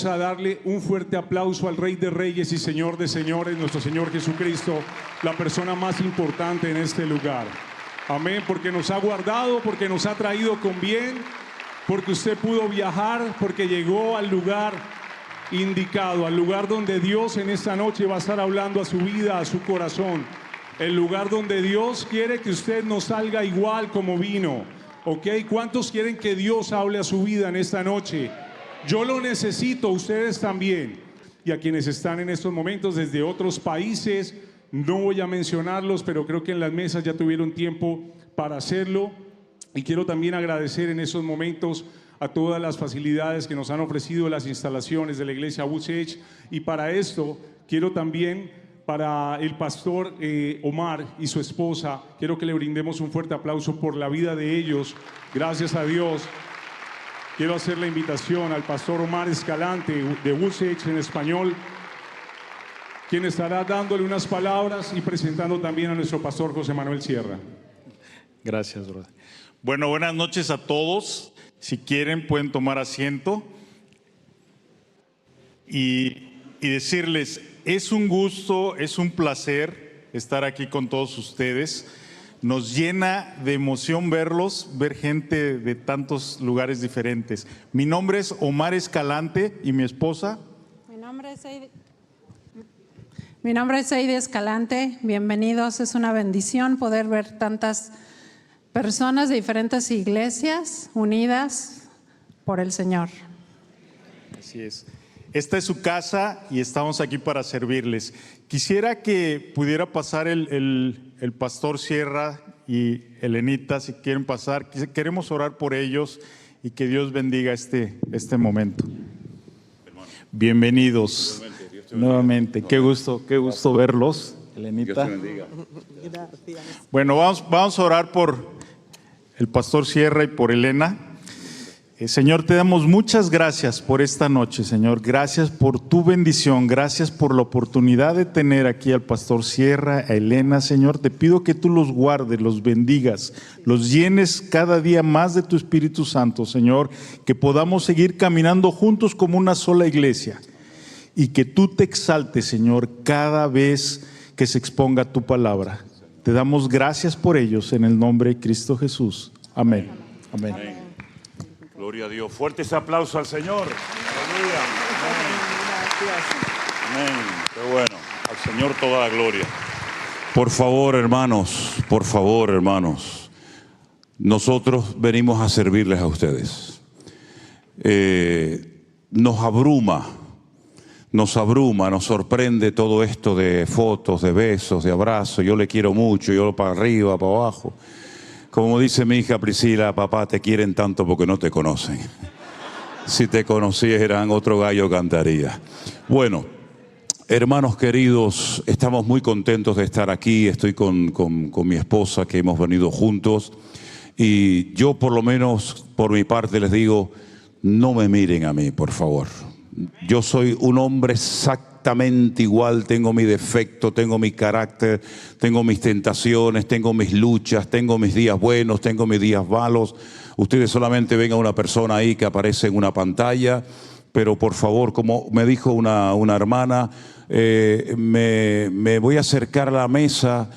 A darle un fuerte aplauso al Rey de Reyes y Señor de Señores, nuestro Señor Jesucristo, la persona más importante en este lugar. Amén, porque nos ha guardado, porque nos ha traído con bien, porque usted pudo viajar, porque llegó al lugar indicado, al lugar donde Dios en esta noche va a estar hablando a su vida, a su corazón. El lugar donde Dios quiere que usted no salga igual como vino. ¿Ok? ¿Cuántos quieren que Dios hable a su vida en esta noche? Yo lo necesito, ustedes también. Y a quienes están en estos momentos desde otros países, no voy a mencionarlos, pero creo que en las mesas ya tuvieron tiempo para hacerlo. Y quiero también agradecer en estos momentos a todas las facilidades que nos han ofrecido las instalaciones de la iglesia Usage. Y para esto quiero también, para el pastor Omar y su esposa, quiero que le brindemos un fuerte aplauso por la vida de ellos. Gracias a Dios. Quiero hacer la invitación al pastor Omar Escalante de Usage en español, quien estará dándole unas palabras y presentando también a nuestro pastor José Manuel Sierra. Gracias, brother. Bueno, buenas noches a todos. Si quieren pueden tomar asiento y decirles, es un gusto, es un placer estar aquí con todos ustedes. Nos llena de emoción verlos, ver gente de tantos lugares diferentes. Mi nombre es Omar Escalante y mi esposa. Mi nombre es Heidi Escalante. Bienvenidos. Es una bendición poder ver tantas personas de diferentes iglesias unidas por el Señor. Así es. Esta es su casa y estamos aquí para servirles. Quisiera que pudiera pasar el pastor Sierra y Elenita, si quieren pasar. Queremos orar por ellos y que Dios bendiga este momento. Bienvenidos nuevamente. Qué gusto verlos, Elenita. Bueno, vamos a orar por el pastor Sierra y por Elena. Señor, te damos muchas gracias por esta noche, Señor. Gracias por tu bendición. Gracias por la oportunidad de tener aquí al pastor Sierra, a Elena, Señor. Te pido que tú los guardes, los bendigas, los llenes cada día más de tu Espíritu Santo, Señor. Que podamos seguir caminando juntos como una sola iglesia. Y que tú te exaltes, Señor, cada vez que se exponga tu palabra. Te damos gracias por ellos en el nombre de Cristo Jesús. Amén. Amén. Amén. Gloria a Dios. Fuerte ese aplauso al Señor. Aleluya. Amén. Amén. Qué bueno. Al Señor toda la gloria. Por favor, hermanos, nosotros venimos a servirles a ustedes. Nos abruma, nos sorprende todo esto de fotos, de besos, de abrazos. Yo le quiero mucho, yo para arriba, para abajo. Como dice mi hija Priscila, papá, te quieren tanto porque no te conocen. Si te conocieran, otro gallo cantaría. Bueno, hermanos queridos, estamos muy contentos de estar aquí. Estoy con mi esposa, que hemos venido juntos. Y yo, por lo menos, por mi parte, les digo, no me miren a mí, por favor. Yo soy un hombre exactamente igual, tengo mi defecto, tengo mi carácter, tengo mis tentaciones, tengo mis luchas, tengo mis días buenos, tengo mis días malos. Ustedes solamente ven a una persona ahí que aparece en una pantalla, pero por favor, como me dijo una hermana, me voy a acercar a la mesa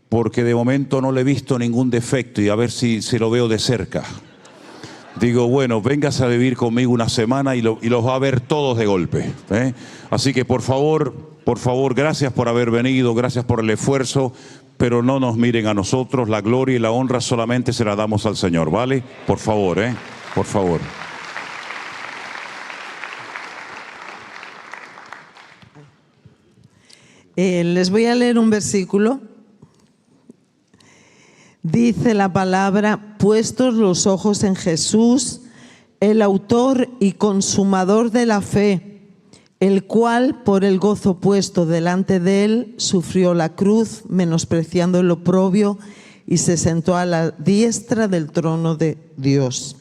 porque de momento no le he visto ningún defecto y a ver si lo veo de cerca. Digo, bueno, véngase a vivir conmigo una semana y los va a ver todos de golpe, ¿eh? Así que por favor, gracias por haber venido, gracias por el esfuerzo, pero no nos miren a nosotros, la gloria y la honra solamente se la damos al Señor, ¿vale? Por favor, por favor. Les voy a leer un versículo. Dice la palabra, puestos los ojos en Jesús, el autor y consumador de la fe, el cual por el gozo puesto delante de él sufrió la cruz, menospreciando el oprobio, y se sentó a la diestra del trono de Dios.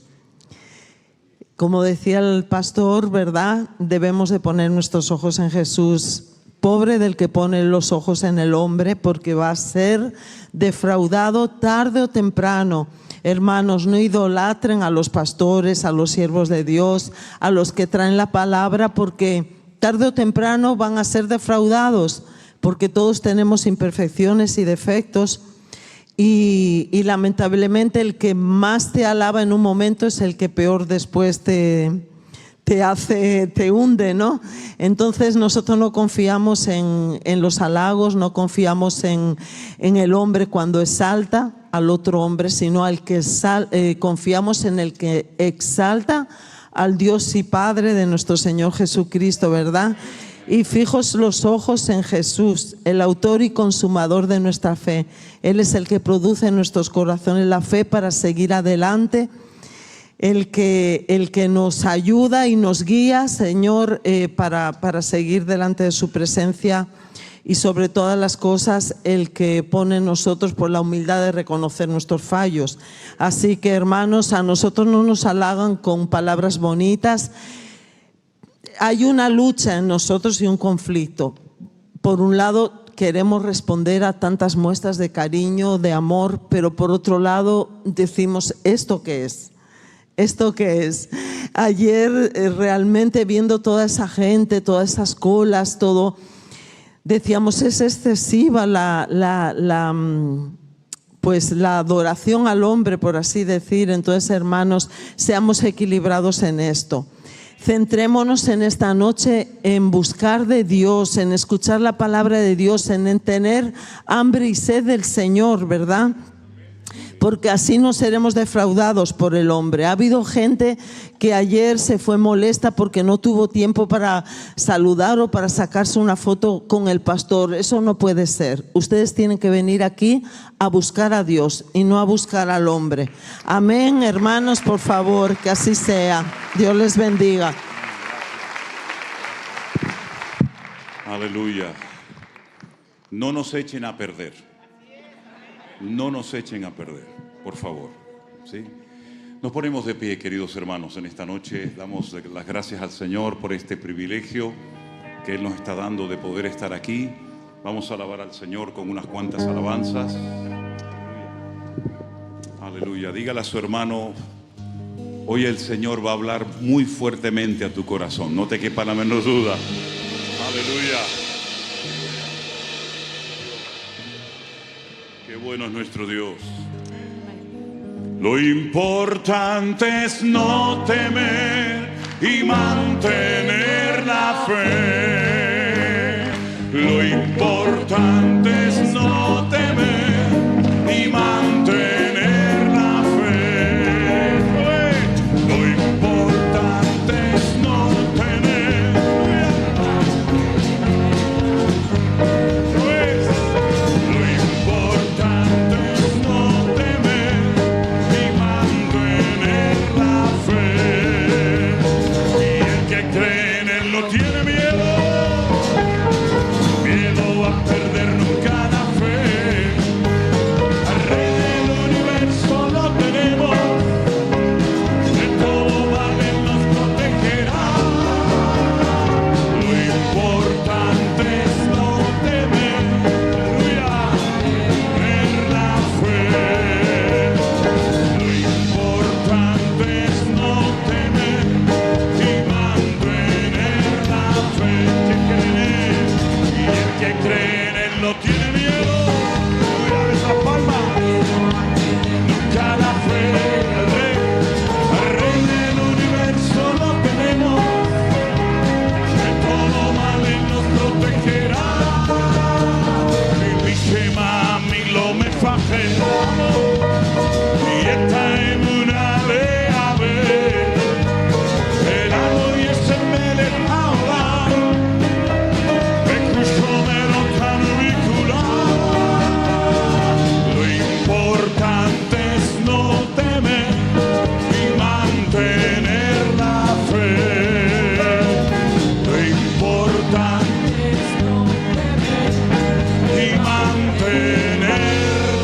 Como decía el pastor, ¿verdad? Debemos de poner nuestros ojos en Jesús. Pobre del que pone los ojos en el hombre, porque va a ser defraudado tarde o temprano. Hermanos, no idolatren a los pastores, a los siervos de Dios, a los que traen la palabra, porque tarde o temprano van a ser defraudados, porque todos tenemos imperfecciones y defectos. Y lamentablemente el que más te alaba en un momento es el que peor después te hunde, ¿no? Entonces nosotros no confiamos en los halagos, no confiamos en el hombre cuando exalta al otro hombre, sino confiamos en el que exalta al Dios y Padre de nuestro Señor Jesucristo, ¿verdad? Y fijos los ojos en Jesús, el autor y consumador de nuestra fe. Él es el que produce en nuestros corazones la fe para seguir adelante, el que nos ayuda y nos guía, Señor, para seguir delante de su presencia, y sobre todas las cosas el que pone en nosotros por la humildad de reconocer nuestros fallos. Así que, hermanos, a nosotros no nos halagan con palabras bonitas. Hay una lucha en nosotros y un conflicto. Por un lado, queremos responder a tantas muestras de cariño, de amor, pero por otro lado decimos, ¿esto qué es? ¿Esto qué es? Ayer realmente viendo toda esa gente, todas esas colas, todo, decíamos, es excesiva pues la adoración al hombre, por así decir. Entonces, hermanos, seamos equilibrados en esto. Centrémonos en esta noche en buscar de Dios, en escuchar la palabra de Dios, en tener hambre y sed del Señor, ¿verdad? Porque así no seremos defraudados por el hombre. Ha habido gente que ayer se fue molesta porque no tuvo tiempo para saludar o para sacarse una foto con el pastor. Eso no puede ser. Ustedes tienen que venir aquí a buscar a Dios y no a buscar al hombre. Amén, hermanos, por favor, que así sea. Dios les bendiga. Aleluya. No nos echen a perder. No nos echen a perder, por favor, ¿sí? Nos ponemos de pie, queridos hermanos, en esta noche. Damos las gracias al Señor por este privilegio que Él nos está dando de poder estar aquí. Vamos a alabar al Señor con unas cuantas alabanzas. Aleluya. Dígale a su hermano, hoy el Señor va a hablar muy fuertemente a tu corazón. No te quepa la menor duda. Aleluya. Qué bueno es nuestro Dios. Lo importante es no temer y mantener la fe. Lo importante es no temer y mantener la fe. Lo importante es no temer. Lo importante es no temer y mantener la fe. Y el que cree en Él no tiene miedo. Miedo a perder nunca la fe. Al Rey del universo lo tenemos. De todo mal Él nos protegerá. Lo importante es no temer. Aleluya. Tener la fe. Lo importante es no temer y mantener la fe. Que cree en Él. Y el que cree en Él no tiene miedo. Aleluya. Esa palma. Nunca la fe. Al Rey del universo lo tenemos. De todo mal Él nos protegerá. Mi Shema, mi lo me faje. Y esta emuna le ave. El amo y ese me le ahora. Me cruzo me lo tan vincular. Lo importante es no temer y mantener la fe. Lo importante es no temer y mantener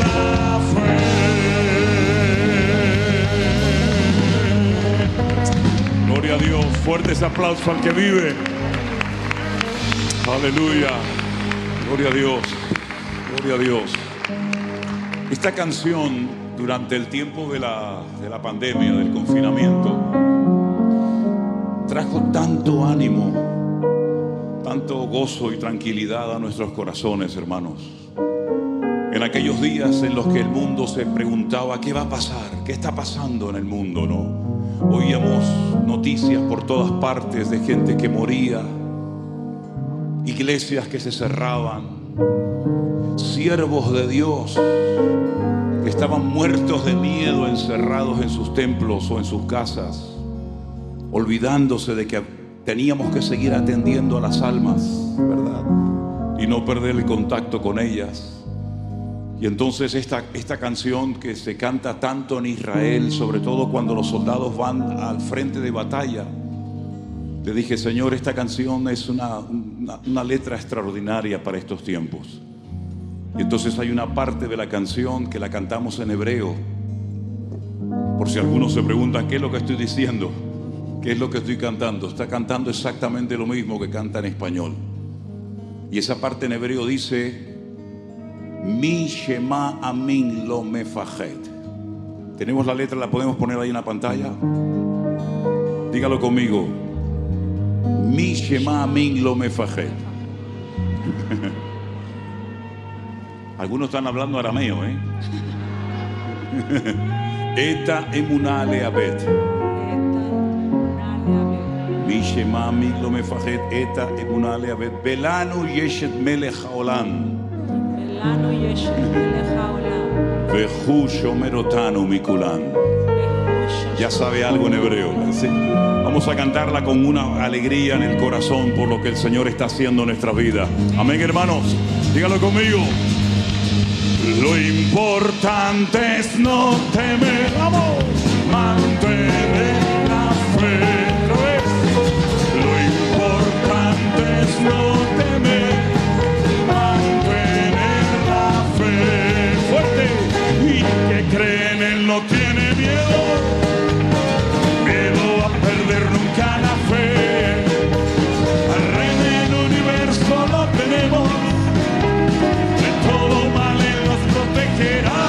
la fe. Gloria a Dios. Fuerte ese aplauso al que vive. Aleluya. Gloria a Dios. Gloria a Dios. Esta canción durante el tiempo de la pandemia, del confinamiento, trajo tanto ánimo, tanto gozo y tranquilidad a nuestros corazones, hermanos. En aquellos días en los que el mundo se preguntaba ¿qué va a pasar? ¿Qué está pasando en el mundo? ¿No? Oíamos noticias por todas partes de gente que moría, iglesias que se cerraban, siervos de Dios que estaban muertos de miedo, encerrados en sus templos o en sus casas, olvidándose de que teníamos que seguir atendiendo a las almas, ¿verdad? Y no perder el contacto con ellas. Y entonces esta canción que se canta tanto en Israel, sobre todo cuando los soldados van al frente de batalla, le dije, Señor, esta canción es una letra extraordinaria para estos tiempos. Y entonces hay una parte de la canción que la cantamos en hebreo. Por si algunos se preguntan, ¿qué es lo que estoy diciendo? ¿Qué es lo que estoy cantando? Está cantando exactamente lo mismo que canta en español. Y esa parte en hebreo dice, Mi Shema Amin Lo Mefajed. Tenemos la letra, la podemos poner ahí en la pantalla. Dígalo conmigo. Mi Shema Amin Lo Mefajed. Algunos están hablando arameo, Eta emunah leabet. Mi Shema Amin Lo Mefajed. Eta emunah leabet. Belanu yeshet melech haolam. Vehu shomer otanu mikulan. Ya sabe algo en hebreo, ¿sí? Vamos a cantarla con una alegría en el corazón por lo que el Señor está haciendo en nuestra vida. Amén, hermanos. Dígalo conmigo. Lo importante es no temer, vamos, mantener la fe. Lo importante es no temer, mantener la fe. Fuerte. Y que cree en Él no tiene miedo, miedo a perder nunca la fe. Al Rey del universo lo tenemos, de todo mal Él nos protegerá.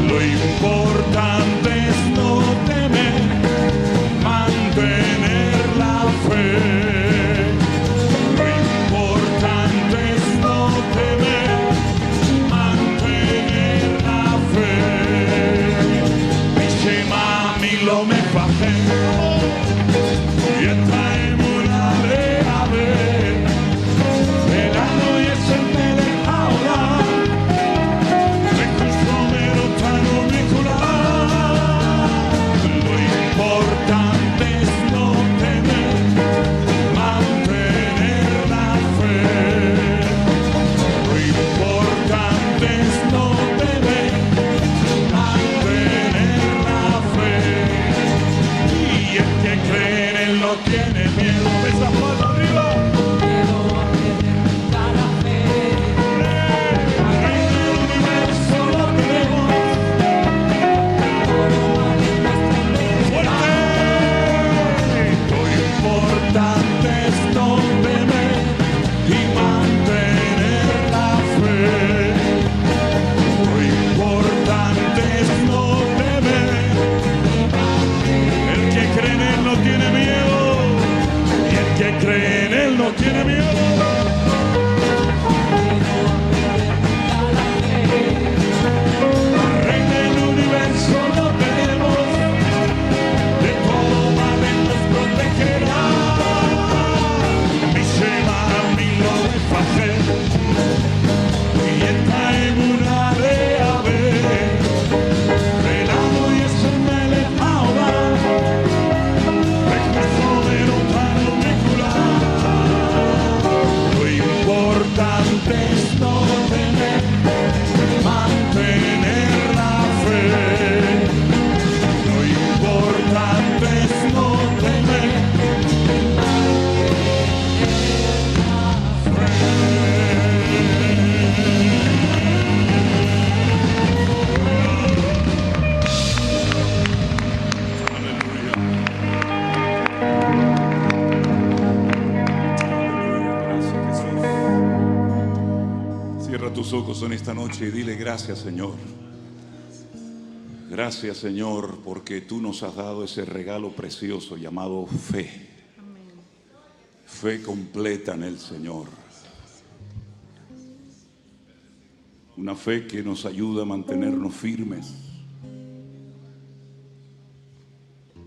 Lo importante es no temer, mantener la fe. Lo importante es no temer, mantener la fe. Mi Shema Amin Lo Mefajed. Y traemos una leave. Verano y es el melech haolam. Vehu shomer otanu mikulan. Lo importante es no temer, mantener la fe. Lo importante es no temer, mantener la fe. Y el que cree en Él no tiene miedo. Esa mano arriba. Al Rey del universo lo tenemos. Fuerte. Lo importante es no temer y mantener la fe. Lo importante es no temer. El que cree en Él no tiene miedo. Y el que cree en Él no tiene miedo. Al Rey del universo lo tenemos, de todo mal Él nos protegerá. Mi Shema Amin Lo Mefajed. Y eta emunah leabet. Velamo y es el melech haolam. Vehu shomer otanu mikulan. Lo importante es no temer, mantener la fe. Lo importante es no temer, Gracias, Jesús. Cierra tus ojos en esta noche y dile gracias, Señor. Gracias, Señor, porque tú nos has dado ese regalo precioso llamado fe. Fe completa en el Señor. Una fe que nos ayuda a mantenernos firmes.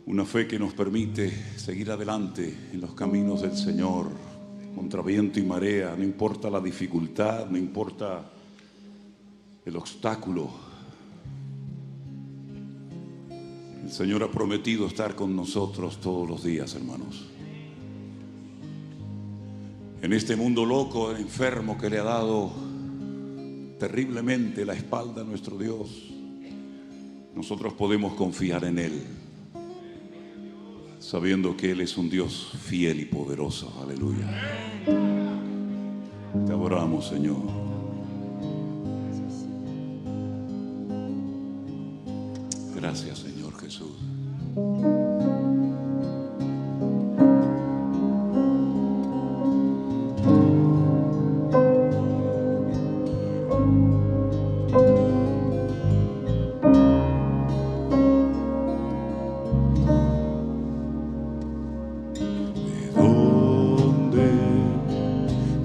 Una fe que nos permite seguir adelante en los caminos del Señor, contra viento y marea, no importa la dificultad, no importa el obstáculo. El Señor ha prometido estar con nosotros todos los días, hermanos. En este mundo loco, enfermo, que le ha dado terriblemente la espalda a nuestro Dios, nosotros podemos confiar en Él, sabiendo que Él es un Dios fiel y poderoso. Aleluya. Te adoramos, Señor. Gracias, Señor Jesús.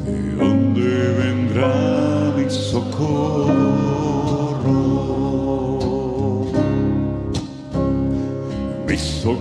¿De dónde vendrá mi socorro? Mi socorro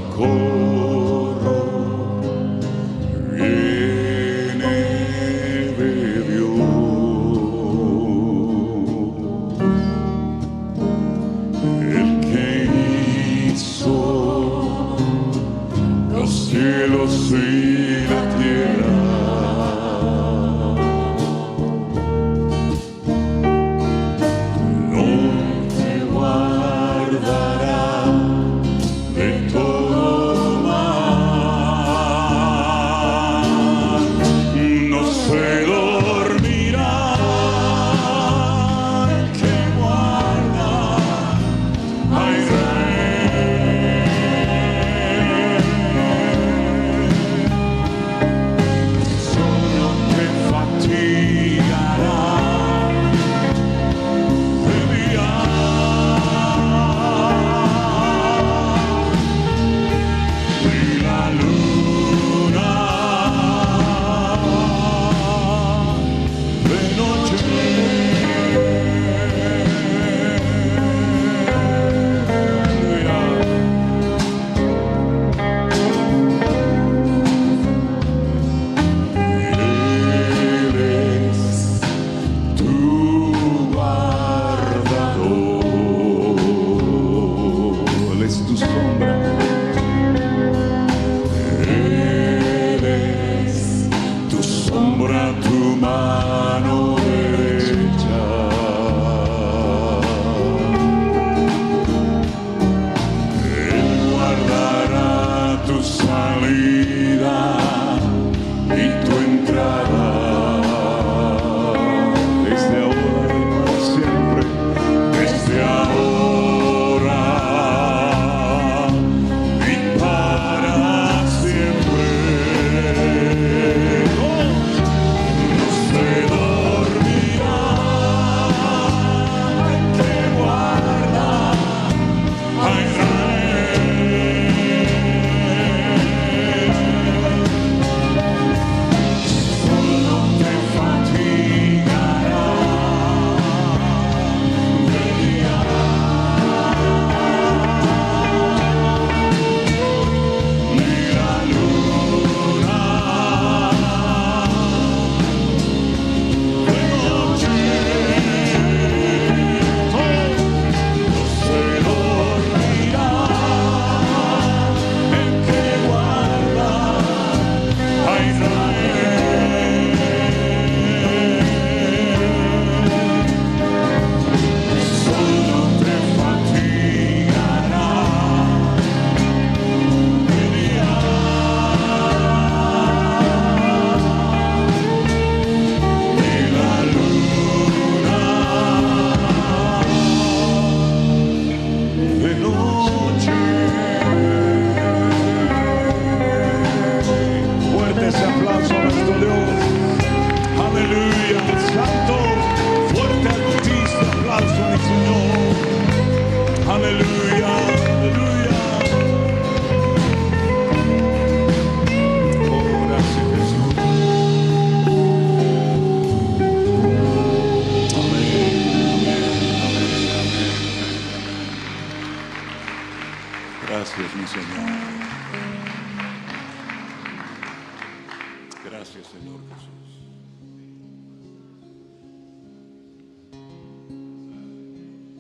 Gracias, Señor Jesús.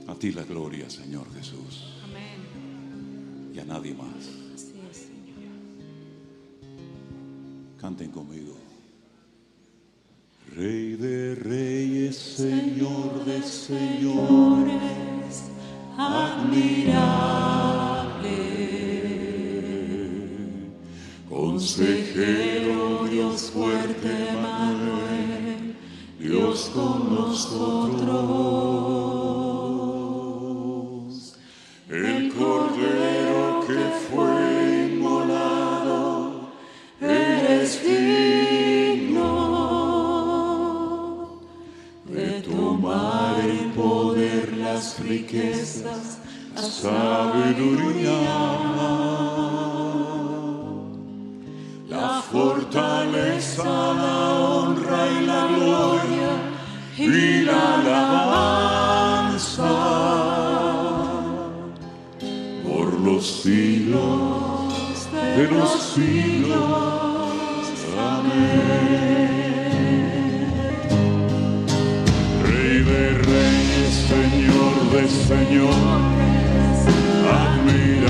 A ti la gloria, Señor Jesús. Amén. Y a nadie más. Así es, Señor. Canten conmigo. Rey de reyes, Señor de señores, admirable, consejero, Dios fuerte, Manuel, Dios con nosotros, el Cordero que fue inmolado, eres digno de tomar el poder, las riquezas, la sabiduría, la fortaleza, la honra y la gloria y la alabanza por los siglos de los siglos. Amén. Rey de reyes, Señor de señores, admirable,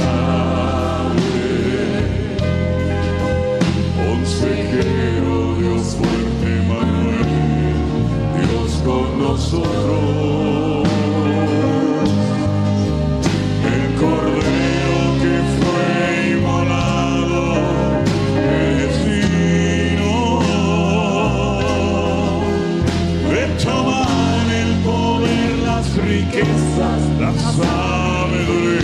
consejero, Dios fuerte, Manuel, Dios con nosotros, el Cordero que fue inmolado, es digno de tomar el poder, las riquezas, la sabiduría,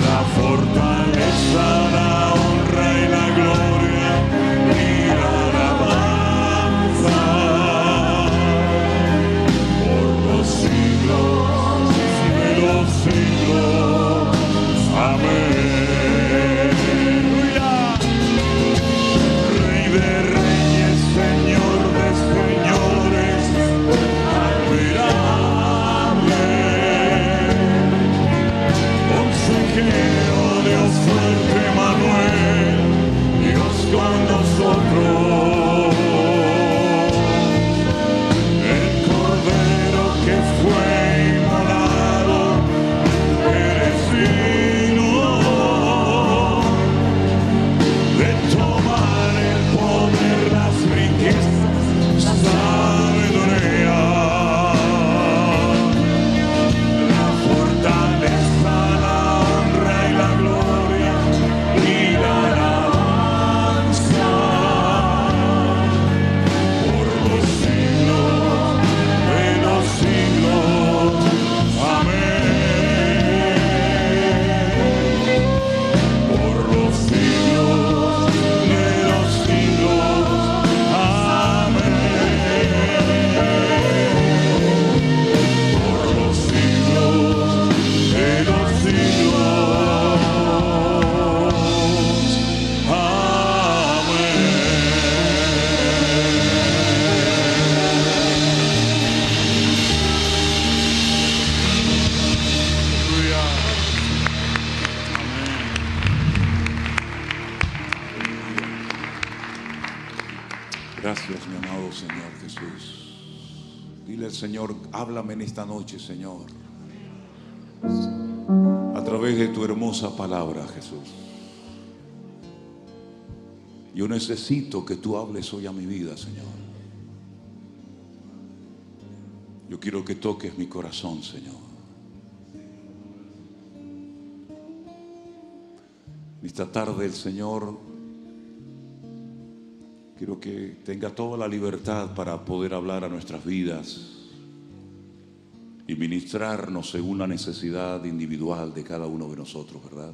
la fortaleza, la honra y la gloria y la alabanza por los siglos de los siglos. Amén. Rey de reyes, Señor de señores, admirable, consejero, Dios fuerte, Manuel, Dios con nosotros, el Cordero que fue inmolado, eres digno de tomar el poder, las riquezas, la sabiduría, la fortaleza, la honra y la gloria y la alabanza por los siglos de los siglos. Amén. Por los siglos de los siglos. Amén. Por los siglos de los siglos. Amén. Gracias, mi amado Señor Jesús. Dile al Señor, háblame en esta noche, Señor, a través de tu hermosa palabra, Jesús. Yo necesito que tú hables hoy a mi vida, Señor. Yo quiero que toques mi corazón, Señor. Esta tarde el Señor, quiero que tenga toda la libertad para poder hablar a nuestras vidas y ministrarnos según la necesidad individual de cada uno de nosotros, ¿verdad?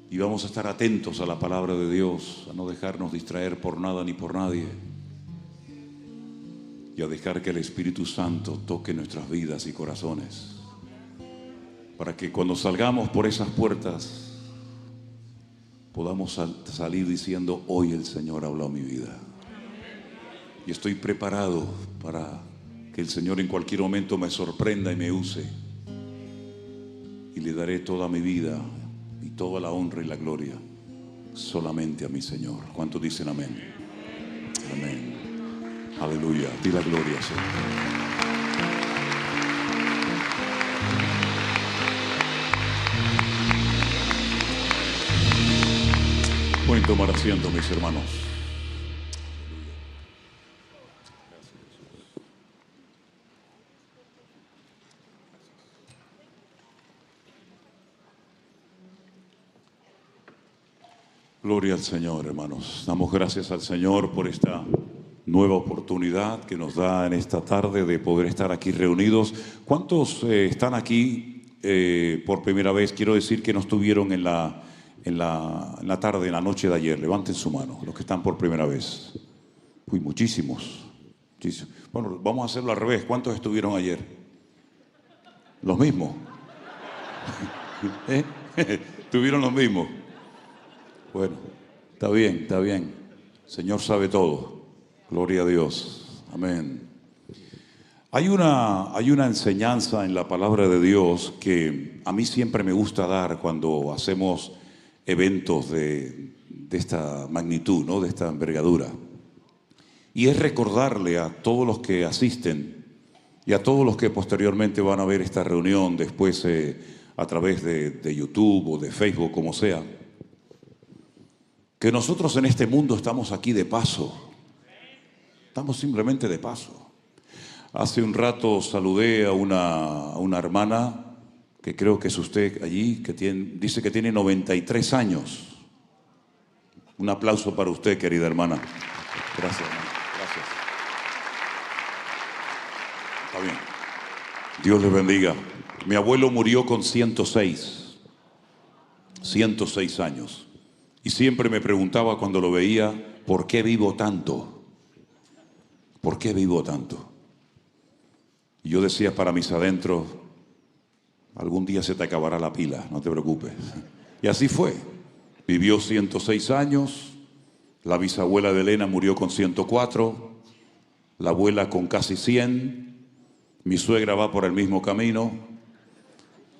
Y vamos a estar atentos a la palabra de Dios, a no dejarnos distraer por nada ni por nadie, y a dejar que el Espíritu Santo toque nuestras vidas y corazones, para que cuando salgamos por esas puertas podamos salir diciendo, hoy el Señor habló a mi vida. Y estoy preparado para que el Señor en cualquier momento me sorprenda y me use. Y le daré toda mi vida y toda la honra y la gloria solamente a mi Señor. ¿Cuántos dicen amén? Amén. Aleluya. Di la gloria, Señor. Pueden tomar asiento, mis hermanos. Gloria al Señor, hermanos. Damos gracias al Señor por esta nueva oportunidad que nos da en esta tarde de poder estar aquí reunidos. ¿Cuántos están aquí por primera vez? Quiero decir que no estuvieron en la tarde, en la noche de ayer. Levanten su mano, los que están por primera vez. Uy, muchísimos. Bueno, vamos a hacerlo al revés. ¿Cuántos estuvieron ayer? ¿Los mismos? ¿Tuvieron los mismos? Bueno, está bien, está bien. El Señor sabe todo. Gloria a Dios. Amén. Hay una enseñanza en la palabra de Dios que a mí siempre me gusta dar cuando hacemos eventos de esta magnitud, ¿no? De esta envergadura. Y es recordarle a todos los que asisten y a todos los que posteriormente van a ver esta reunión después a través de YouTube o de Facebook, como sea, que nosotros en este mundo estamos aquí de paso. Estamos simplemente de paso. Hace un rato saludé a una hermana que creo que es usted allí, que dice que tiene 93 años. Un aplauso para usted, querida hermana. Gracias, hermana. Gracias. Está bien. Dios les bendiga. Mi abuelo murió con 106 años. Y siempre me preguntaba cuando lo veía, ¿por qué vivo tanto? ¿Por qué vivo tanto? Y yo decía para mis adentros, algún día se te acabará la pila, no te preocupes. Y así fue. Vivió 106 años, la bisabuela de Elena murió con 104, la abuela con casi 100, mi suegra va por el mismo camino,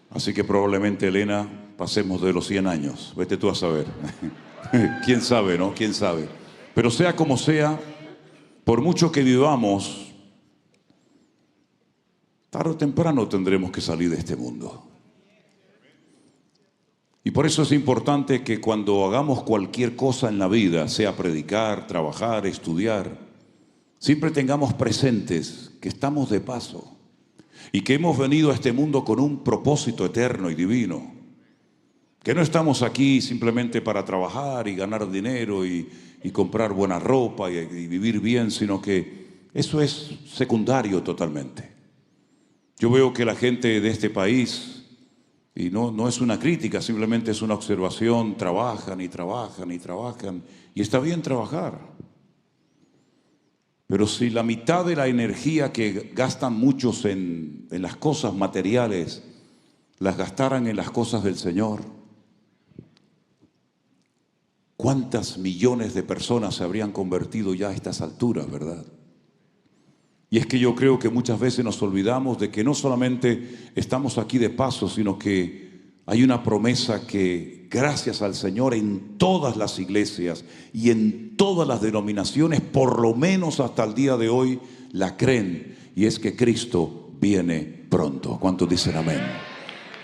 así que probablemente Elena pasemos de los 100 años, vete tú a saber. ¿Quién sabe, no? ¿Quién sabe? Pero sea como sea, por mucho que vivamos, tarde o temprano tendremos que salir de este mundo. Y por eso es importante que cuando hagamos cualquier cosa en la vida, sea predicar, trabajar, estudiar, siempre tengamos presentes que estamos de paso y que hemos venido a este mundo con un propósito eterno y divino. Que no estamos aquí simplemente para trabajar y ganar dinero y comprar buena ropa y vivir bien, sino que eso es secundario totalmente. Yo veo que la gente de este país, y no es una crítica, simplemente es una observación, trabajan y trabajan y trabajan, y está bien trabajar. Pero si la mitad de la energía que gastan muchos en las cosas materiales, las gastaran en las cosas del Señor, ¿cuántas millones de personas se habrían convertido ya a estas alturas, verdad? Y es que yo creo que muchas veces nos olvidamos de que no solamente estamos aquí de paso, sino que hay una promesa que, gracias al Señor, en todas las iglesias y en todas las denominaciones, por lo menos hasta el día de hoy, la creen. Y es que Cristo viene pronto. ¿Cuántos dicen amén?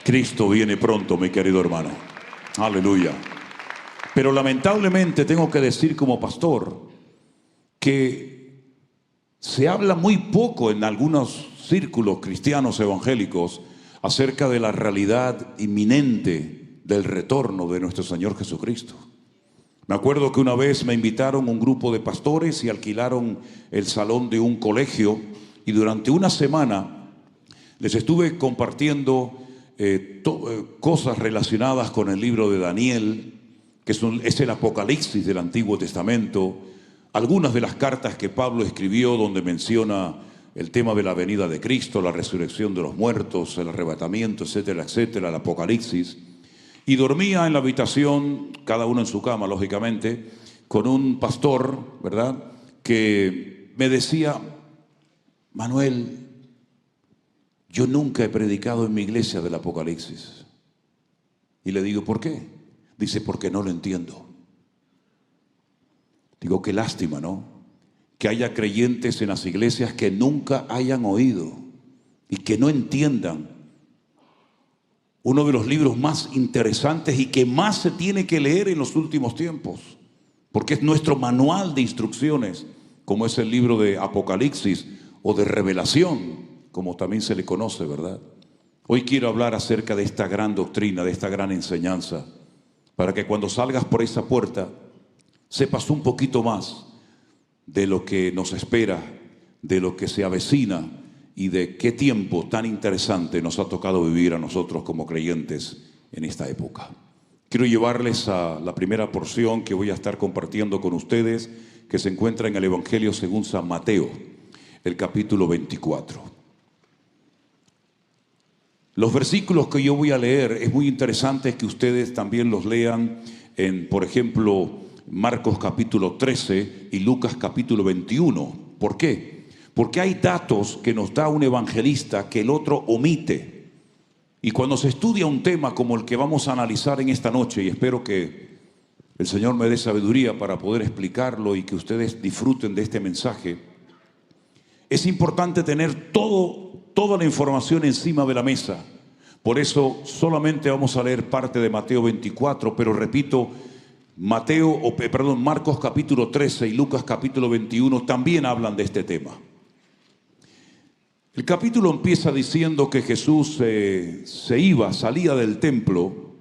Cristo viene pronto, mi querido hermano. Aleluya. Pero lamentablemente tengo que decir como pastor que se habla muy poco en algunos círculos cristianos evangélicos acerca de la realidad inminente del retorno de nuestro Señor Jesucristo. Me acuerdo que una vez me invitaron un grupo de pastores y alquilaron el salón de un colegio y durante una semana les estuve compartiendo cosas relacionadas con el libro de Daniel, que es el Apocalipsis del Antiguo Testamento, algunas de las cartas que Pablo escribió donde menciona el tema de la venida de Cristo, la resurrección de los muertos, el arrebatamiento, etcétera, etcétera, el Apocalipsis. Y dormía en la habitación, cada uno en su cama, lógicamente, con un pastor, ¿verdad?, que me decía: Manuel, yo nunca he predicado en mi iglesia del Apocalipsis. Y le digo, ¿por qué? Dice, porque no lo entiendo. Digo, qué lástima, ¿no? Que haya creyentes en las iglesias que nunca hayan oído y que no entiendan uno de los libros más interesantes y que más se tiene que leer en los últimos tiempos, porque es nuestro manual de instrucciones, como es el libro de Apocalipsis o de Revelación, como también se le conoce, ¿verdad? Hoy quiero hablar acerca de esta gran doctrina, de esta gran enseñanza, para que cuando salgas por esa puerta sepas un poquito más de lo que nos espera, de lo que se avecina y de qué tiempo tan interesante nos ha tocado vivir a nosotros como creyentes en esta época. Quiero llevarles a la primera porción que voy a estar compartiendo con ustedes, que se encuentra en el Evangelio según San Mateo, el capítulo 24. Los versículos que yo voy a leer es muy interesante que ustedes también los lean en, por ejemplo, Marcos capítulo 13 y Lucas capítulo 21. ¿Por qué? Porque hay datos que nos da un evangelista que el otro omite. Y cuando se estudia un tema como el que vamos a analizar en esta noche, y espero que el Señor me dé sabiduría para poder explicarlo y que ustedes disfruten de este mensaje, es importante tener toda la información encima de la mesa. Por eso solamente vamos a leer parte de Mateo 24, pero repito, Marcos capítulo 13 y Lucas capítulo 21 también hablan de este tema. El capítulo empieza diciendo que Jesús salía del templo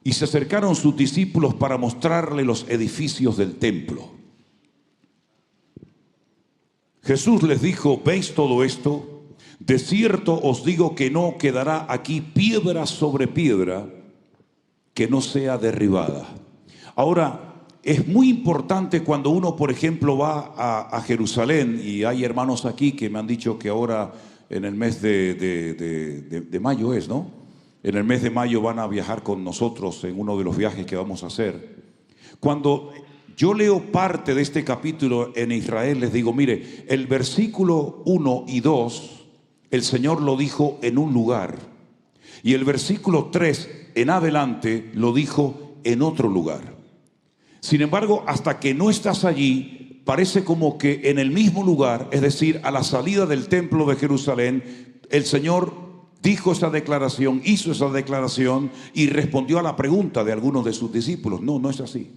y se acercaron sus discípulos para mostrarle los edificios del templo. Jesús les dijo, ¿veis todo esto? De cierto os digo que no quedará aquí piedra sobre piedra que no sea derribada. Ahora, es muy importante cuando uno, por ejemplo, va a Jerusalén, y hay hermanos aquí que me han dicho que ahora en el mes de mayo es, ¿no? En el mes de mayo van a viajar con nosotros en uno de los viajes que vamos a hacer. Cuando yo leo parte de este capítulo en Israel, les digo, mire, el versículo 1 y 2, el Señor lo dijo en un lugar, y el versículo 3 en adelante lo dijo en otro lugar. Sin embargo, hasta que no estás allí, parece como que en el mismo lugar, es decir, a la salida del templo de Jerusalén, el Señor dijo esa declaración, hizo esa declaración y respondió a la pregunta de algunos de sus discípulos. No, no es así.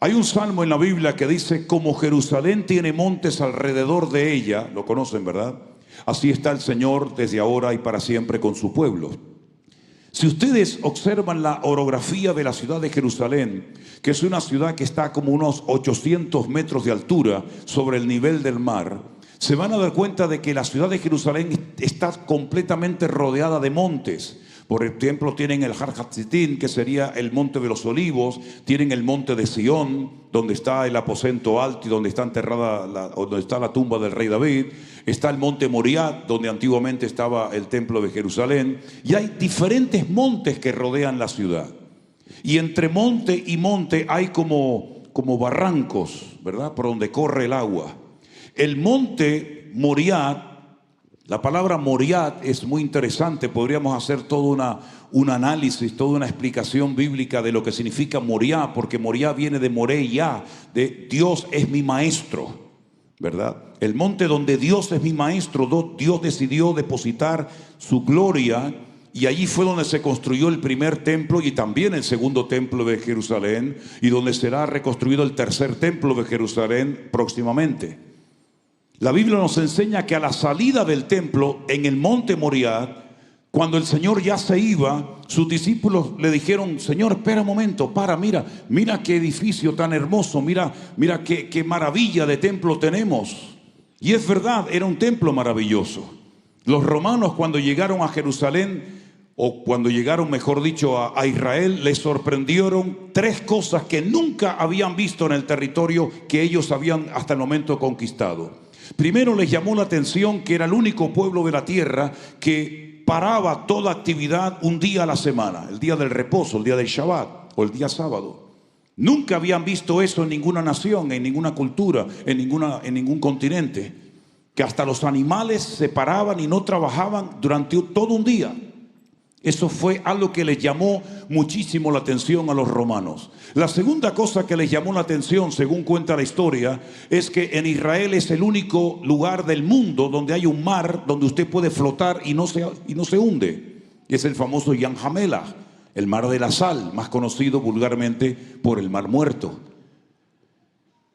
Hay un salmo en la Biblia que dice, como Jerusalén tiene montes alrededor de ella, lo conocen, ¿verdad? Así está el Señor desde ahora y para siempre con su pueblo. Si ustedes observan la orografía de la ciudad de Jerusalén, que es una ciudad que está como unos 800 metros de altura sobre el nivel del mar, se van a dar cuenta de que la ciudad de Jerusalén está completamente rodeada de montes. Por ejemplo, tienen el Har Hatzitín, que sería el monte de los olivos, tienen el monte de Sión, donde está el aposento alto y donde está enterrada, donde está la tumba del rey David. Está el monte Moriah, donde antiguamente estaba el templo de Jerusalén. Y hay diferentes montes que rodean la ciudad. Y entre monte y monte hay como barrancos, ¿verdad? Por donde corre el agua. El monte Moriah, la palabra Moriah es muy interesante. Podríamos hacer todo un análisis, toda una explicación bíblica de lo que significa Moriah, porque Moriah viene de Moreia, de Dios es mi maestro, ¿verdad? El monte donde Dios es mi maestro, Dios decidió depositar su gloria, y allí fue donde se construyó el primer templo y también el segundo templo de Jerusalén, y donde será reconstruido el tercer templo de Jerusalén próximamente. La Biblia nos enseña que a la salida del templo en el monte Moriah, cuando el Señor ya se iba, sus discípulos le dijeron, Señor, espera un momento, mira qué edificio tan hermoso, mira qué maravilla de templo tenemos. Y es verdad, era un templo maravilloso. Los romanos, cuando llegaron a Jerusalén, o cuando llegaron, mejor dicho, a Israel, les sorprendieron tres cosas que nunca habían visto en el territorio que ellos habían hasta el momento conquistado. Primero, les llamó la atención que era el único pueblo de la tierra que paraba toda actividad un día a la semana, el día del reposo, el día del Shabbat o el día sábado. Nunca habían visto eso en ninguna nación, en ninguna cultura, en ningún continente, que hasta los animales se paraban y no trabajaban durante todo un día. Eso fue algo que les llamó muchísimo la atención a los romanos. La segunda cosa que les llamó la atención, según cuenta la historia, es que en Israel es el único lugar del mundo donde hay un mar donde usted puede flotar y no se hunde. Es el famoso Yam HaMelach, el mar de la sal, más conocido vulgarmente por el Mar Muerto.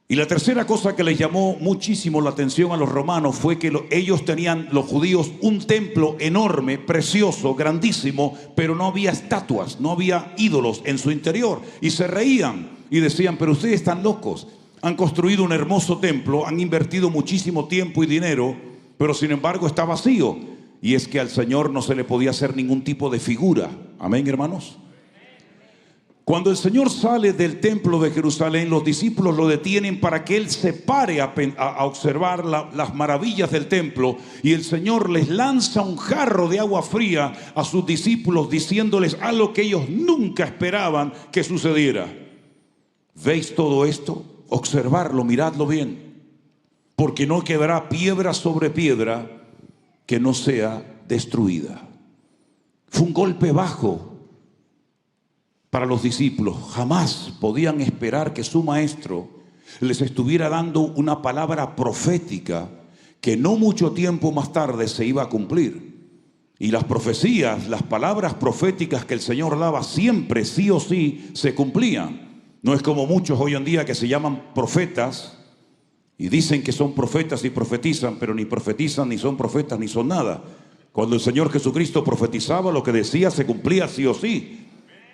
Y la tercera cosa que les llamó muchísimo la atención a los romanos fue que ellos tenían, los judíos, un templo enorme, precioso, grandísimo, pero no había estatuas, no había ídolos en su interior. Y se reían y decían, pero ustedes están locos, han construido un hermoso templo, han invertido muchísimo tiempo y dinero, pero sin embargo está vacío. Y es que al Señor no se le podía hacer ningún tipo de figura. Amén, hermanos. Cuando el Señor sale del templo de Jerusalén, los discípulos lo detienen para que Él se pare a observar las maravillas del templo. Y el Señor les lanza un jarro de agua fría a sus discípulos, diciéndoles algo que ellos nunca esperaban que sucediera. ¿Veis todo esto? Observarlo, miradlo bien. Porque no quedará piedra sobre piedra que no sea destruida. Fue un golpe bajo para los discípulos. Jamás podían esperar que su maestro les estuviera dando una palabra profética que no mucho tiempo más tarde se iba a cumplir. Y las profecías, las palabras proféticas que el Señor daba siempre, sí o sí, se cumplían. No es como muchos hoy en día que se llaman profetas y dicen que son profetas y profetizan, pero ni profetizan, ni son profetas, ni son nada. Cuando el Señor Jesucristo profetizaba, lo que decía se cumplía sí o sí.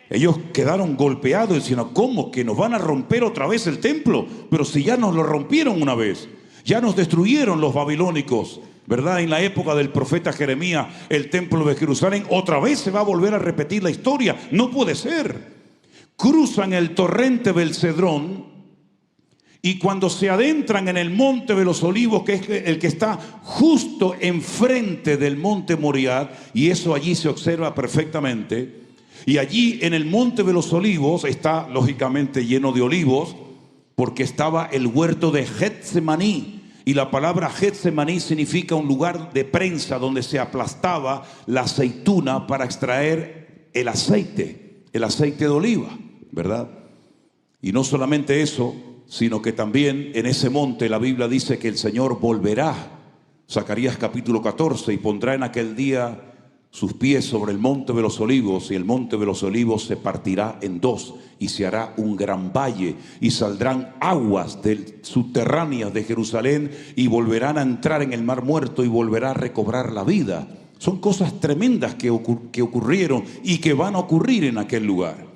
Ellos quedaron golpeados diciendo, ¿cómo que nos van a romper otra vez el templo? Pero si ya nos lo rompieron una vez, ya nos destruyeron los babilónicos, ¿verdad? En la época del profeta Jeremías, el templo de Jerusalén, otra vez se va a volver a repetir la historia. No puede ser. Cruzan el torrente del Cedrón y cuando se adentran en el monte de los olivos, que es el que está justo enfrente del monte Moriah, y eso allí se observa perfectamente. Y allí en el monte de los olivos está lógicamente lleno de olivos porque estaba el huerto de Getsemaní. Y la palabra Getsemaní significa un lugar de prensa donde se aplastaba la aceituna para extraer el aceite de oliva, ¿verdad? Y no solamente eso, sino que también en ese monte la Biblia dice que el Señor volverá, Zacarías capítulo 14, y pondrá en aquel día sus pies sobre el monte de los olivos, y el monte de los olivos se partirá en dos y se hará un gran valle y saldrán aguas subterráneas de Jerusalén y volverán a entrar en el Mar Muerto y volverá a recobrar la vida. Son cosas tremendas que ocurrieron y que van a ocurrir en aquel lugar.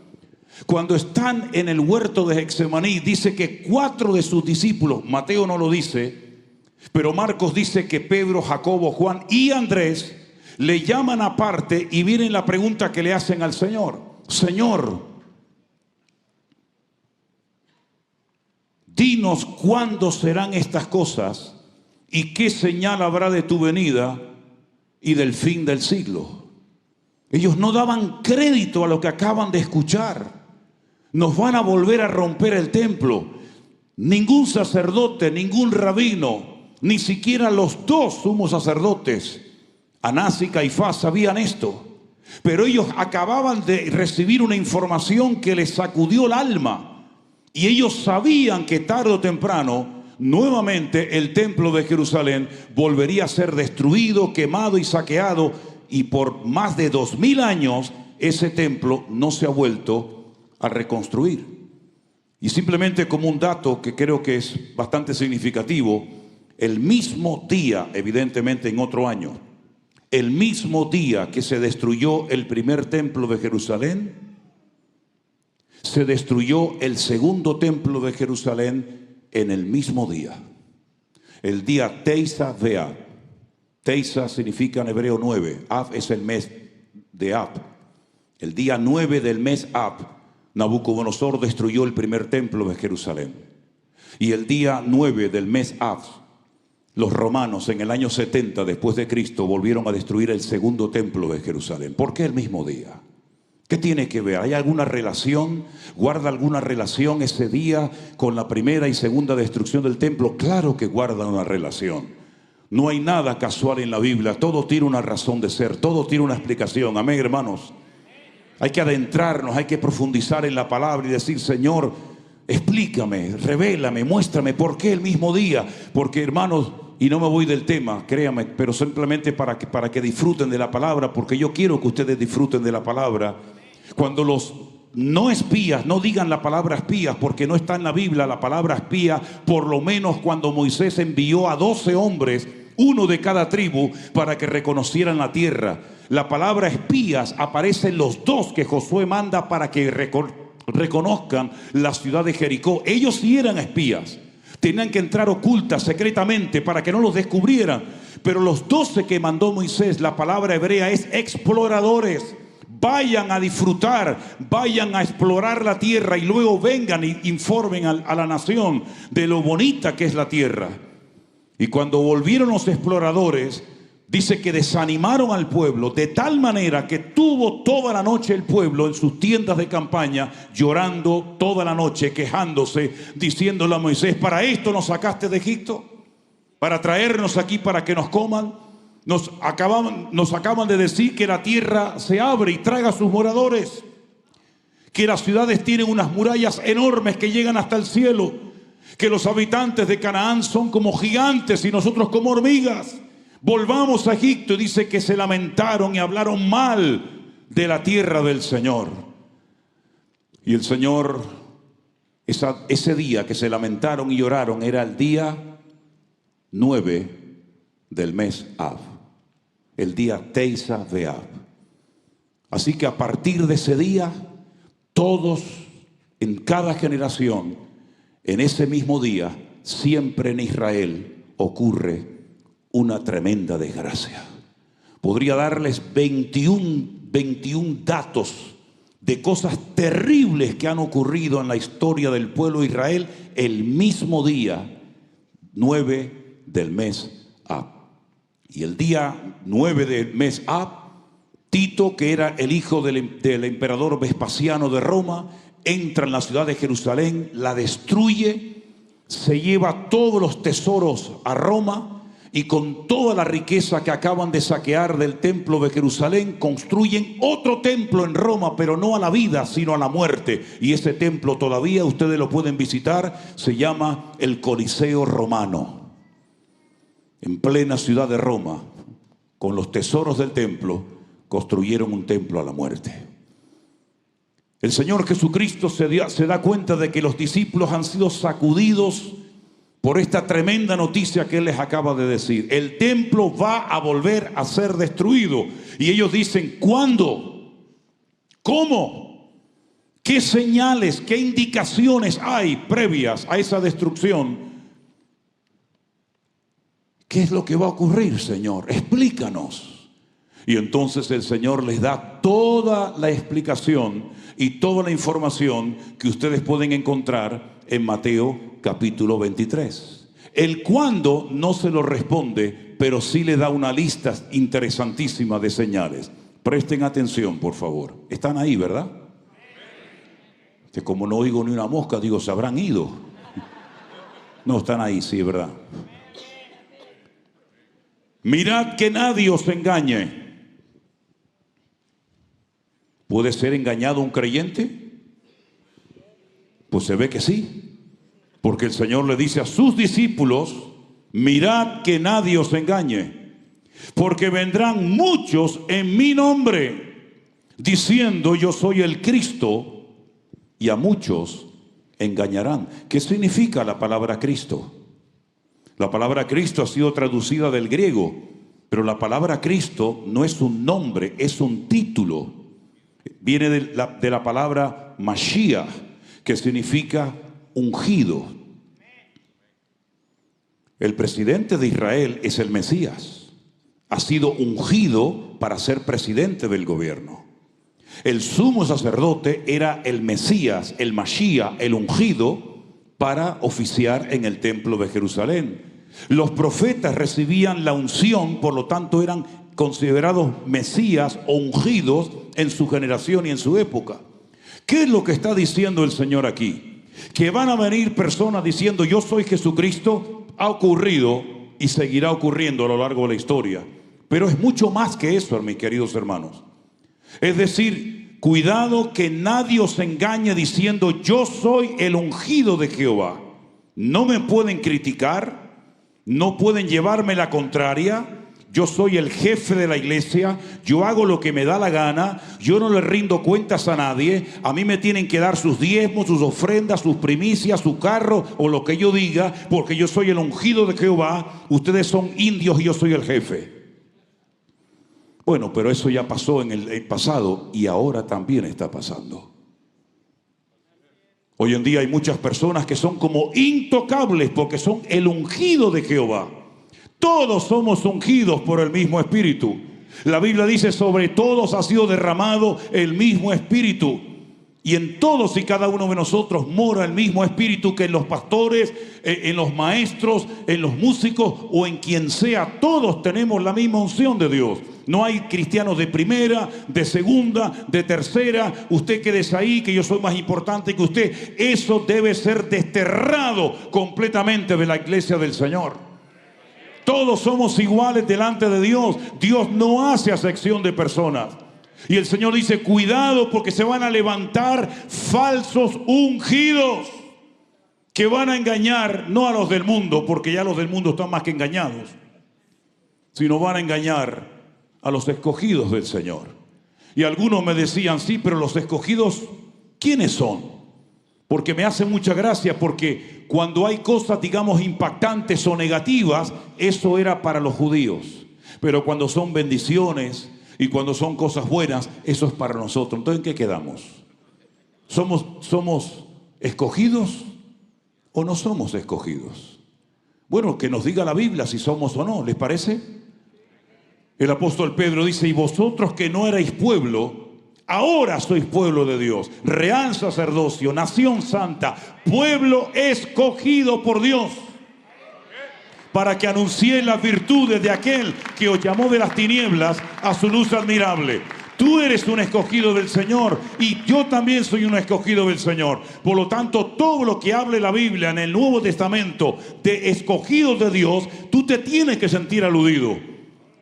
Cuando están en el huerto de Getsemaní, dice que 4 de sus discípulos, Mateo no lo dice, pero Marcos dice que Pedro, Jacobo, Juan y Andrés le llaman aparte y viene la pregunta que le hacen al Señor. Señor, dinos cuándo serán estas cosas y qué señal habrá de tu venida y del fin del siglo. Ellos no daban crédito a lo que acaban de escuchar. Nos van a volver a romper el templo. Ningún sacerdote, ningún rabino, ni siquiera los 2 sumos sacerdotes, Anás y Caifás, sabían esto, pero ellos acababan de recibir una información que les sacudió el alma y ellos sabían que tarde o temprano nuevamente el templo de Jerusalén volvería a ser destruido, quemado y saqueado, y por más de 2000 años ese templo no se ha vuelto a reconstruir. Y simplemente como un dato que creo que es bastante significativo, el mismo día, evidentemente en otro año, el mismo día que se destruyó el primer templo de Jerusalén, se destruyó el segundo templo de Jerusalén en el mismo día. El día Teisa Be'av. Teisa significa en hebreo 9. Av es el mes de Ab. El día 9 del mes Ab, Nabucodonosor destruyó el primer templo de Jerusalén. Y el día 9 del mes Ab, los romanos en el año 70 después de Cristo volvieron a destruir el segundo templo de Jerusalén. ¿Por qué el mismo día? ¿Qué tiene que ver? ¿Hay alguna relación? ¿Guarda alguna relación ese día con la primera y segunda destrucción del templo? Claro que guarda una relación. No hay nada casual en la Biblia, todo tiene una razón de ser, todo tiene una explicación. Amén, hermanos. Hay que adentrarnos, hay que profundizar en la palabra y decir: Señor, explícame, revélame, muéstrame por qué el mismo día. Porque, hermanos, y no me voy del tema, créame, pero simplemente para que disfruten de la palabra, porque yo quiero que ustedes disfruten de la palabra. Cuando los no espías, no digan la palabra espías, porque no está en la Biblia la palabra espía, por lo menos cuando Moisés envió a 12 hombres, uno de cada tribu, para que reconocieran la tierra. La palabra espías aparece en los 2 que Josué manda para que reconozcan la ciudad de Jericó. Ellos sí eran espías, tenían que entrar ocultas, secretamente, para que no los descubrieran. Pero los 12 que mandó Moisés, la palabra hebrea es exploradores. Vayan a disfrutar, vayan a explorar la tierra y luego vengan e informen a la nación de lo bonita que es la tierra. Y cuando volvieron los exploradores, dice que desanimaron al pueblo de tal manera que tuvo toda la noche el pueblo en sus tiendas de campaña llorando toda la noche, quejándose, diciéndole a Moisés: ¿para esto nos sacaste de Egipto? ¿Para traernos aquí para que nos coman? Nos acaban de decir que la tierra se abre y traga a sus moradores, que las ciudades tienen unas murallas enormes que llegan hasta el cielo, que los habitantes de Canaán son como gigantes y nosotros como hormigas. Volvamos a Egipto. Y dice que se lamentaron y hablaron mal de la tierra del Señor. Y el Señor, ese día que se lamentaron y lloraron, era el día 9 del mes Av, el día Teisa Beav. Así que a partir de ese día, todos en cada generación, en ese mismo día, siempre en Israel ocurre una tremenda desgracia. Podría darles 21 datos de cosas terribles que han ocurrido en la historia del pueblo de Israel el mismo día 9 del mes Ab. Y el día 9 del mes Ab, Tito, que era el hijo del emperador Vespasiano de Roma, entra en la ciudad de Jerusalén, la destruye, se lleva todos los tesoros a Roma y con toda la riqueza que acaban de saquear del templo de Jerusalén, construyen otro templo en Roma, pero no a la vida, sino a la muerte. Y ese templo todavía ustedes lo pueden visitar, se llama el Coliseo Romano. En plena ciudad de Roma, con los tesoros del templo, construyeron un templo a la muerte. El Señor Jesucristo se da cuenta de que los discípulos han sido sacudidos por esta tremenda noticia que Él les acaba de decir. El templo va a volver a ser destruido. Y ellos dicen: ¿cuándo? ¿Cómo? ¿Qué señales, qué indicaciones hay previas a esa destrucción? ¿Qué es lo que va a ocurrir, Señor? Explícanos. Y entonces el Señor les da toda la explicación y toda la información que ustedes pueden encontrar en Mateo capítulo 23. El cuándo no se lo responde, pero sí le da una lista interesantísima de señales. Presten atención, por favor. Están ahí, ¿verdad? Que como no oigo ni una mosca, digo, ¿se habrán ido? No, están ahí, sí, ¿verdad? Mirad que nadie os engañe. ¿Puede ser engañado un creyente? Pues se ve que sí, porque el Señor le dice a sus discípulos: mirad que nadie os engañe, porque vendrán muchos en mi nombre, diciendo yo soy el Cristo, y a muchos engañarán. ¿Qué significa la palabra Cristo? La palabra Cristo ha sido traducida del griego, pero la palabra Cristo no es un nombre, es un título. Viene de la palabra Mashiach, que significa ungido. El presidente de Israel es el Mesías. Ha sido ungido para ser presidente del gobierno. El sumo sacerdote era el Mesías, el Mashiach, el ungido, para oficiar en el templo de Jerusalén. Los profetas recibían la unción, por lo tanto eran considerados Mesías o ungidos en su generación y en su época. ¿Qué es lo que está diciendo el Señor aquí? Que van a venir personas diciendo yo soy Jesucristo. Ha ocurrido y seguirá ocurriendo a lo largo de la historia. Pero es mucho más que eso, mis queridos hermanos. Es decir, cuidado que nadie os engañe diciendo: yo soy el ungido de Jehová. No me pueden criticar, no pueden llevarme la contraria. Yo soy el jefe de la iglesia, yo hago lo que me da la gana, yo no le rindo cuentas a nadie. A mí me tienen que dar sus diezmos, sus ofrendas, sus primicias, su carro o lo que yo diga, porque yo soy el ungido de Jehová. Ustedes son indios y yo soy el jefe. Bueno, pero eso ya pasó en el pasado y ahora también está pasando. Hoy en día hay muchas personas que son como intocables porque son el ungido de Jehová. Todos somos ungidos por el mismo Espíritu. La Biblia dice: sobre todos ha sido derramado el mismo Espíritu. Y en todos y cada uno de nosotros mora el mismo Espíritu que en los pastores, en los maestros, en los músicos o en quien sea. Todos tenemos la misma unción de Dios. No hay cristianos de primera, de segunda, de tercera. Usted quédese ahí, que yo soy más importante que usted. Eso debe ser desterrado completamente de la iglesia del Señor. Todos somos iguales delante de Dios. Dios no hace acepción de personas. Y el Señor dice: cuidado, porque se van a levantar falsos ungidos que van a engañar no a los del mundo, porque ya los del mundo están más que engañados, sino van a engañar a los escogidos del Señor. Y algunos me decían: sí, pero los escogidos, ¿quiénes son? Porque me hace mucha gracia, porque cuando hay cosas, digamos, impactantes o negativas, eso era para los judíos. Pero cuando son bendiciones y cuando son cosas buenas, eso es para nosotros. Entonces, ¿en qué quedamos? ¿Somos escogidos o no somos escogidos? Bueno, que nos diga la Biblia si somos o no, ¿les parece? El apóstol Pedro dice: y vosotros que no erais pueblo, ahora sois pueblo de Dios, real sacerdocio, nación santa, pueblo escogido por Dios, para que anunciéis las virtudes de aquel que os llamó de las tinieblas a su luz admirable. Tú eres un escogido del Señor y yo también soy un escogido del Señor. Por lo tanto, todo lo que hable la Biblia en el Nuevo Testamento de escogidos de Dios, tú te tienes que sentir aludido,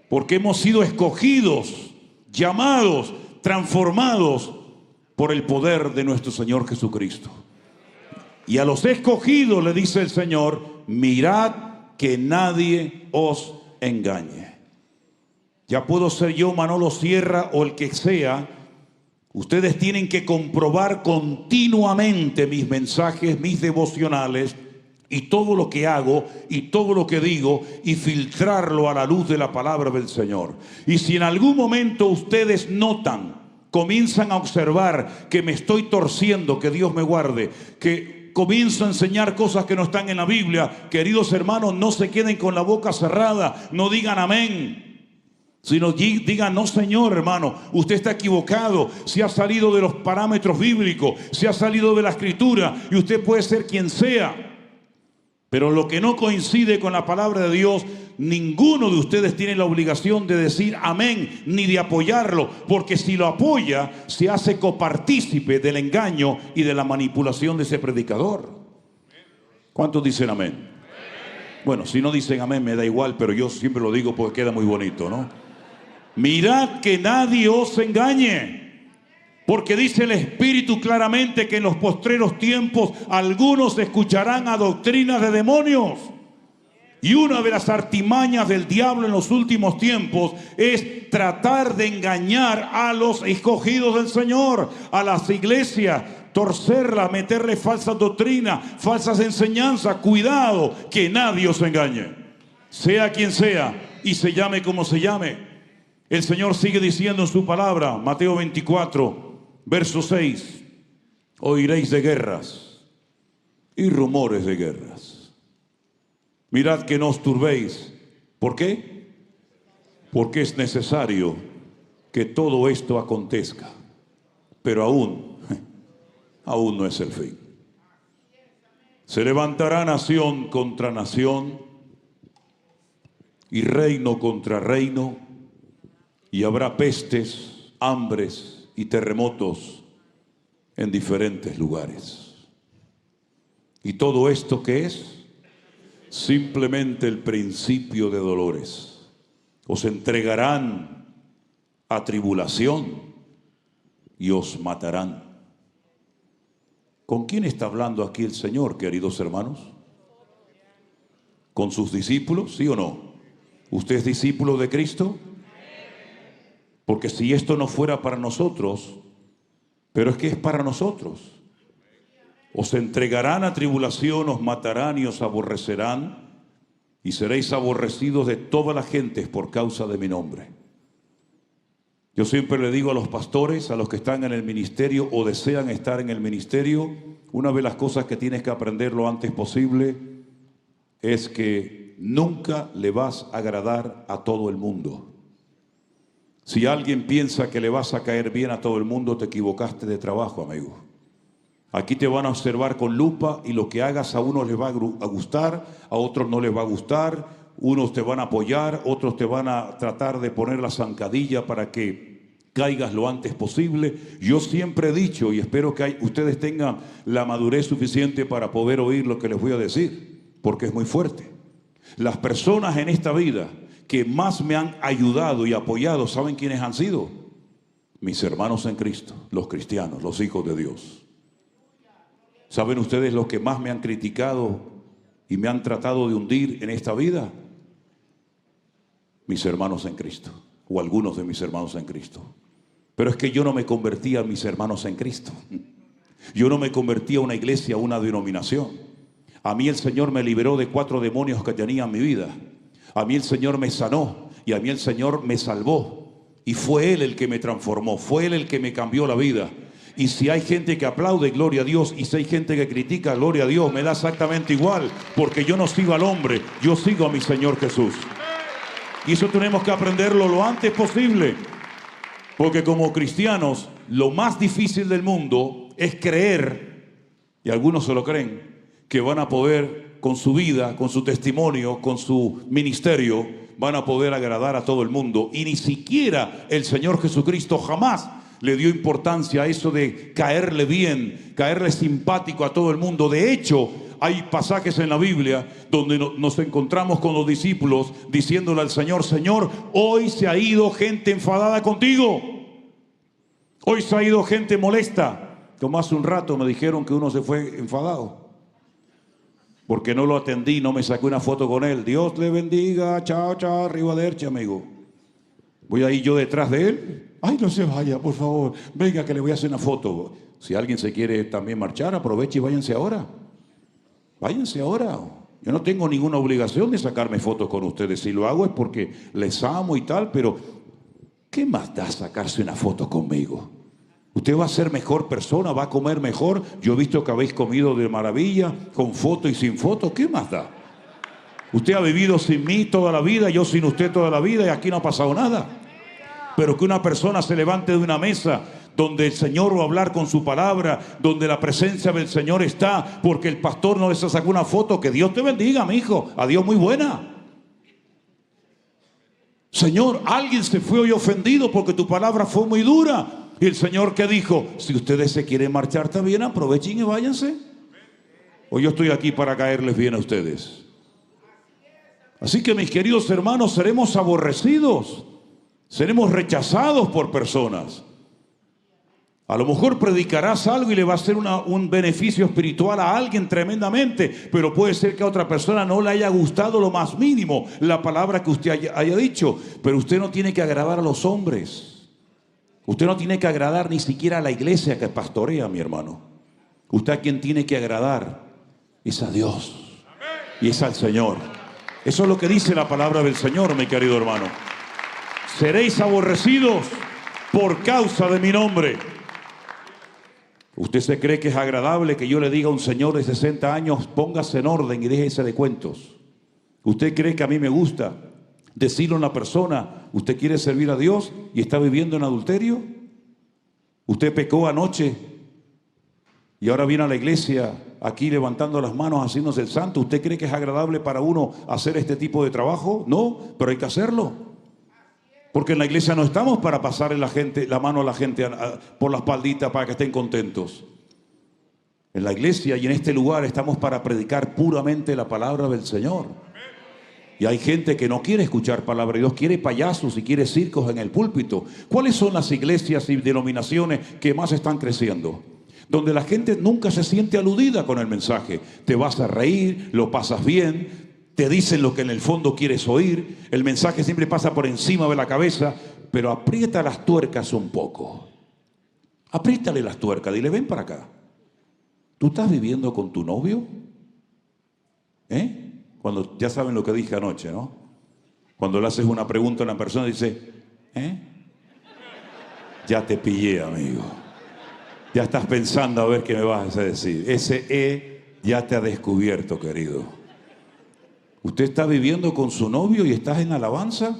porque hemos sido escogidos, llamados, transformados por el poder de nuestro Señor Jesucristo. Y a los escogidos le dice el Señor: mirad que nadie os engañe. Ya puedo ser yo, Manolo Sierra, o el que sea. Ustedes tienen que comprobar continuamente mis mensajes, mis devocionales y todo lo que hago y todo lo que digo, y filtrarlo a la luz de la palabra del Señor. Y si en algún momento ustedes notan, comienzan a observar que me estoy torciendo, que Dios me guarde, que comienzo a enseñar cosas que no están en la Biblia, queridos hermanos, no se queden con la boca cerrada, no digan amén, sino digan: no, Señor, hermano, usted está equivocado, se ha salido de los parámetros bíblicos, se ha salido de la Escritura, y usted puede ser quien sea. Pero lo que no coincide con la palabra de Dios, ninguno de ustedes tiene la obligación de decir amén, ni de apoyarlo, porque si lo apoya, se hace copartícipe del engaño y de la manipulación de ese predicador. ¿Cuántos dicen amén? Bueno, si no dicen amén me da igual, pero yo siempre lo digo porque queda muy bonito, ¿no? Mirad que nadie os engañe. Porque dice el Espíritu claramente que en los postreros tiempos algunos escucharán a doctrinas de demonios. Y una de las artimañas del diablo en los últimos tiempos es tratar de engañar a los escogidos del Señor, a las iglesias, torcerlas, meterle falsas doctrinas, falsas enseñanzas. Cuidado que nadie os engañe, sea quien sea y se llame como se llame. El Señor sigue diciendo en su palabra, Mateo 24, verso 6, oiréis de guerras y rumores de guerras. Mirad que no os turbéis. ¿Por qué? Porque es necesario que todo esto acontezca, pero aún no es el fin. Se levantará nación contra nación y reino contra reino, y habrá pestes, hambres y terremotos en diferentes lugares. ¿Y todo esto qué es? simplemente el principio de dolores. Os entregarán a tribulación y os matarán. ¿Con quién está hablando aquí el Señor, queridos hermanos? ¿Con sus discípulos, sí o no? ¿Usted es discípulo de Cristo? Porque si esto no fuera para nosotros, pero es que es para nosotros. Os entregarán a tribulación, os matarán y os aborrecerán, y seréis aborrecidos de todas las gentes por causa de mi nombre. Yo siempre le digo a los pastores, a los que están en el ministerio o desean estar en el ministerio, una de las cosas que tienes que aprender lo antes posible es que nunca le vas a agradar a todo el mundo. Si alguien piensa que le vas a caer bien a todo el mundo, te equivocaste de trabajo, amigo. Aquí te van a observar con lupa y lo que hagas a unos les va a gustar, a otros no les va a gustar. Unos te van a apoyar, otros te van a tratar de poner la zancadilla para que caigas lo antes posible. Yo siempre he dicho, y espero que ustedes tengan la madurez suficiente para poder oír lo que les voy a decir, porque es muy fuerte. Las personas en esta vida que más me han ayudado y apoyado, ¿saben quiénes han sido? Mis hermanos en Cristo, los cristianos, los hijos de Dios. ¿Saben ustedes los que más me han criticado y me han tratado de hundir en esta vida? Mis hermanos en Cristo, o algunos de mis hermanos en Cristo. Pero es que yo no me convertí a mis hermanos en Cristo. Yo no me convertí a una iglesia, a una denominación. A mí el Señor me liberó de 4 demonios que tenía en mi vida. A mí el Señor me sanó y a mí el Señor me salvó. Y fue Él el que me transformó, fue Él el que me cambió la vida. Y si hay gente que aplaude, gloria a Dios. Y si hay gente que critica, gloria a Dios. Me da exactamente igual, porque yo no sigo al hombre, yo sigo a mi Señor Jesús. Y eso tenemos que aprenderlo lo antes posible. Porque como cristianos, lo más difícil del mundo es creer, y algunos se lo creen, que van a poder con su vida, con su testimonio, con su ministerio, van a poder agradar a todo el mundo. Y ni siquiera el Señor Jesucristo jamás le dio importancia a eso de caerle bien, caerle simpático a todo el mundo. De hecho, hay pasajes en la Biblia donde nos encontramos con los discípulos diciéndole al Señor: Señor, hoy se ha ido gente enfadada contigo. Hoy se ha ido gente molesta. Como hace un rato me dijeron que uno se fue enfadado porque no lo atendí, no me saqué una foto con él. Dios le bendiga, chao, chao, arrivederci, amigo. Voy a ir yo detrás de él. Ay, no se vaya, por favor. Venga, que le voy a hacer una foto. Si alguien se quiere también marchar, aproveche y váyanse ahora. Váyanse ahora. Yo no tengo ninguna obligación de sacarme fotos con ustedes. Si lo hago es porque les amo y tal, pero ¿qué más da sacarse una foto conmigo? Usted va a ser mejor persona, va a comer mejor. Yo he visto que habéis comido de maravilla, con foto y sin foto. ¿Qué más da? Usted ha vivido sin mí toda la vida, yo sin usted toda la vida, y aquí no ha pasado nada. Pero que una persona se levante de una mesa donde el Señor va a hablar con su palabra, donde la presencia del Señor está, porque el pastor no les sacó una foto. Que Dios te bendiga, mi hijo. Adiós, muy buena. Señor, alguien se fue hoy ofendido porque tu palabra fue muy dura. Y el Señor, ¿qué dijo? Si ustedes se quieren marchar también, aprovechen y váyanse. Hoy yo estoy aquí para caerles bien a ustedes. Así que, mis queridos hermanos, seremos aborrecidos, seremos rechazados por personas. A lo mejor predicarás algo y le va a hacer un beneficio espiritual a alguien tremendamente, pero puede ser que a otra persona no le haya gustado lo más mínimo la palabra que usted haya dicho. Pero usted no tiene que agradar a los hombres. Usted no tiene que agradar ni siquiera a la iglesia que pastorea, mi hermano. Usted a quien tiene que agradar es a Dios y es al Señor. Eso es lo que dice la palabra del Señor, mi querido hermano. Seréis aborrecidos por causa de mi nombre. ¿Usted se cree que es agradable que yo le diga a un señor de 60 años, póngase en orden y déjese de cuentos? ¿Usted cree que a mí me gusta decirle a una persona, usted quiere servir a Dios y está viviendo en adulterio? ¿Usted pecó anoche y ahora viene a la iglesia aquí levantando las manos, haciéndose el santo? ¿Usted cree que es agradable para uno hacer este tipo de trabajo? No, pero hay que hacerlo. Porque en la iglesia no estamos para pasarle la mano a la gente por la espaldita para que estén contentos. En la iglesia y en este lugar estamos para predicar puramente la palabra del Señor. Y hay gente que no quiere escuchar palabra de Dios, quiere payasos y quiere circos en el púlpito. ¿Cuáles son las iglesias y denominaciones que más están creciendo? Donde la gente nunca se siente aludida con el mensaje. Te vas a reír, lo pasas bien, te dicen lo que en el fondo quieres oír. El mensaje siempre pasa por encima de la cabeza, pero aprieta las tuercas un poco. Apriétale las tuercas, dile, ven para acá. ¿Tú estás viviendo con tu novio? Cuando ya saben lo que dije anoche, ¿no? Cuando le haces una pregunta a una persona, dice, ya te pillé, amigo. Ya estás pensando a ver qué me vas a decir. Ese ya te ha descubierto, querido. ¿Usted está viviendo con su novio y estás en alabanza?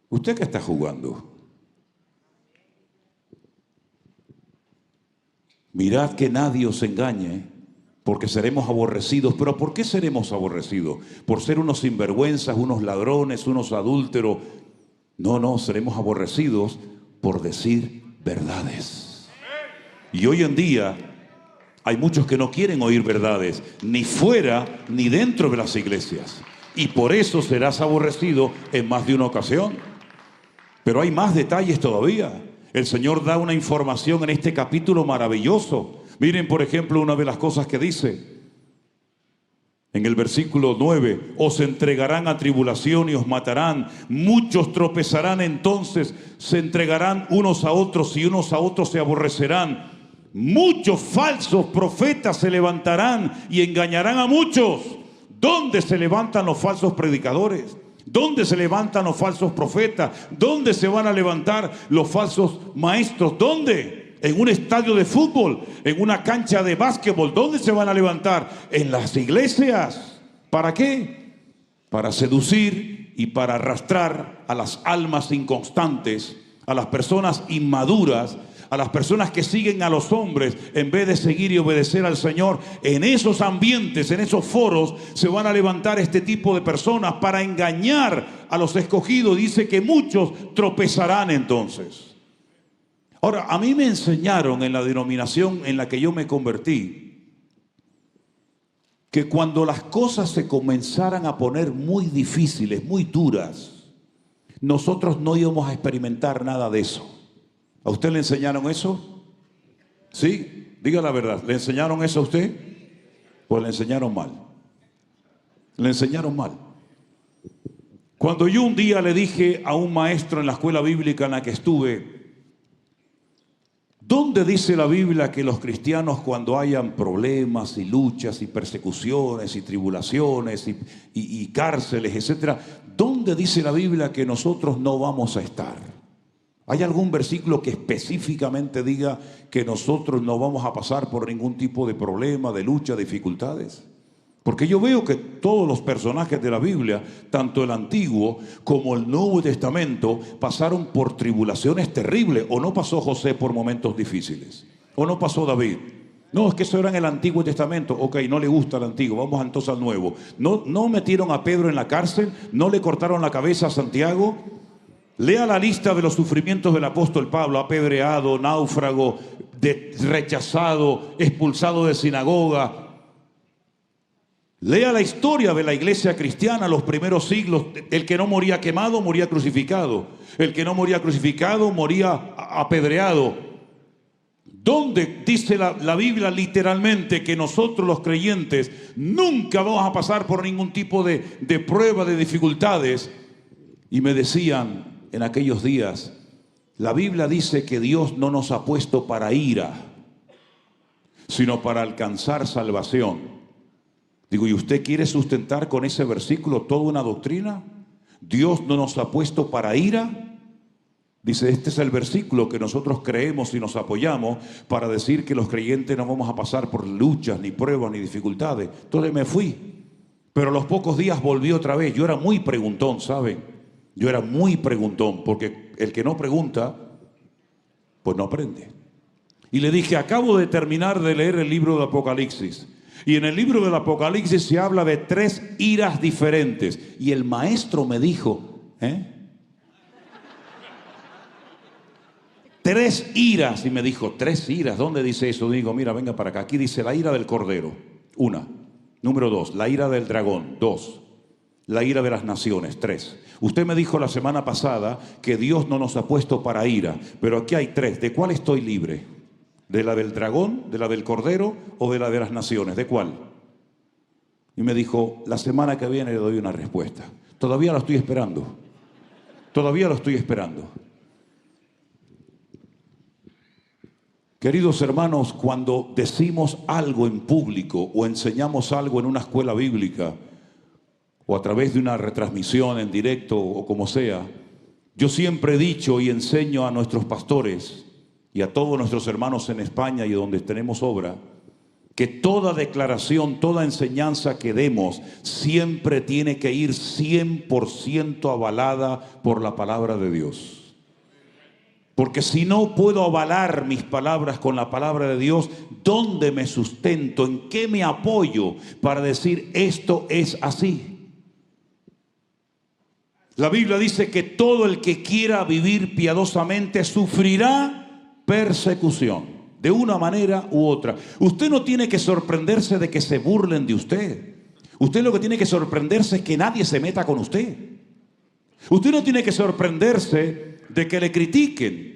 ¿Usted qué está jugando? Mirad que nadie os engañe, porque seremos aborrecidos. ¿Pero por qué seremos aborrecidos? ¿Por ser unos sinvergüenzas, unos ladrones, unos adúlteros? No, seremos aborrecidos por decir verdades. Y hoy en día hay muchos que no quieren oír verdades, ni fuera ni dentro de las iglesias. Y por eso serás aborrecido en más de una ocasión. Pero hay más detalles todavía. El Señor da una información en este capítulo maravilloso. Miren, por ejemplo, una de las cosas que dice en el versículo 9: os entregarán a tribulación y os matarán. Muchos tropezarán entonces, se entregarán unos a otros y unos a otros se aborrecerán. Muchos falsos profetas se levantarán y engañarán a muchos. ¿Dónde se levantan los falsos predicadores? ¿Dónde se levantan los falsos profetas? ¿Dónde se van a levantar los falsos maestros? ¿Dónde? En un estadio de fútbol, en una cancha de básquetbol. ¿Dónde se van a levantar? En las iglesias. ¿Para qué? Para seducir y para arrastrar a las almas inconstantes, a las personas inmaduras, a las personas que siguen a los hombres en vez de seguir y obedecer al Señor. En esos ambientes, en esos foros, se van a levantar este tipo de personas para engañar a los escogidos. Dice que muchos tropezarán entonces. Ahora, a mí me enseñaron en la denominación en la que yo me convertí que cuando las cosas se comenzaran a poner muy difíciles, muy duras, nosotros no íbamos a experimentar nada de eso. ¿A usted le enseñaron eso? ¿Sí? Diga la verdad. ¿Le enseñaron eso a usted? Pues le enseñaron mal. Le enseñaron mal. Cuando yo un día le dije a un maestro en la escuela bíblica en la que estuve, ¿dónde dice la Biblia que los cristianos, cuando hayan problemas y luchas y persecuciones y tribulaciones y cárceles, etcétera, ¿dónde dice la Biblia que nosotros no vamos a estar? ¿Hay algún versículo que específicamente diga que nosotros no vamos a pasar por ningún tipo de problema, de lucha, de dificultades? Porque yo veo que todos los personajes de la Biblia, tanto el Antiguo como el Nuevo Testamento, pasaron por tribulaciones terribles. ¿O no pasó José por momentos difíciles? ¿O no pasó David? No, es que eso era en el Antiguo Testamento. Ok, no le gusta el Antiguo, vamos entonces al Nuevo. No metieron a Pedro en la cárcel, no le cortaron la cabeza a Santiago. Lea la lista de los sufrimientos del apóstol Pablo: apedreado, náufrago, rechazado, expulsado de sinagoga. Lea la historia de la iglesia cristiana, los primeros siglos. El que no moría quemado, moría crucificado. El que no moría crucificado, moría apedreado. ¿Dónde dice la Biblia literalmente que nosotros los creyentes nunca vamos a pasar por ningún tipo de prueba, de dificultades? Y me decían en aquellos días, la Biblia dice que Dios no nos ha puesto para ira, sino para alcanzar salvación. Digo, ¿y usted quiere sustentar con ese versículo toda una doctrina? Dios no nos ha puesto para ira. Dice, este es el versículo que nosotros creemos y nos apoyamos para decir que los creyentes no vamos a pasar por luchas, ni pruebas, ni dificultades. Entonces me fui, pero a los pocos días volví otra vez. Yo era muy preguntón, ¿saben? Yo era muy preguntón, porque el que no pregunta, pues no aprende. Y le dije, acabo de terminar de leer el libro de Apocalipsis. Y en el libro del Apocalipsis se habla de 3 iras diferentes. Y el maestro me dijo, 3 iras. Y me dijo, 3 iras, ¿dónde dice eso? Digo, mira, venga para acá. Aquí dice la ira del cordero, 1. Número 2, la ira del dragón, 2. La ira de las naciones, 3. Usted me dijo la semana pasada que Dios no nos ha puesto para ira, pero aquí hay 3. ¿De cuál estoy libre? ¿De la del dragón, de la del cordero o de la de las naciones? ¿De cuál? Y me dijo, la semana que viene le doy una respuesta. Todavía lo estoy esperando. Todavía lo estoy esperando. Queridos hermanos, cuando decimos algo en público o enseñamos algo en una escuela bíblica, o a través de una retransmisión en directo o como sea, yo siempre he dicho y enseño a nuestros pastores y a todos nuestros hermanos en España y donde tenemos obra, que toda declaración, toda enseñanza que demos siempre tiene que ir 100% avalada por la palabra de Dios. Porque si no puedo avalar mis palabras con la palabra de Dios, ¿dónde me sustento? ¿En qué me apoyo para decir esto es así? La Biblia dice que todo el que quiera vivir piadosamente sufrirá persecución, de una manera u otra. Usted no tiene que sorprenderse de que se burlen de usted. Usted lo que tiene que sorprenderse es que nadie se meta con usted. Usted no tiene que sorprenderse de que le critiquen.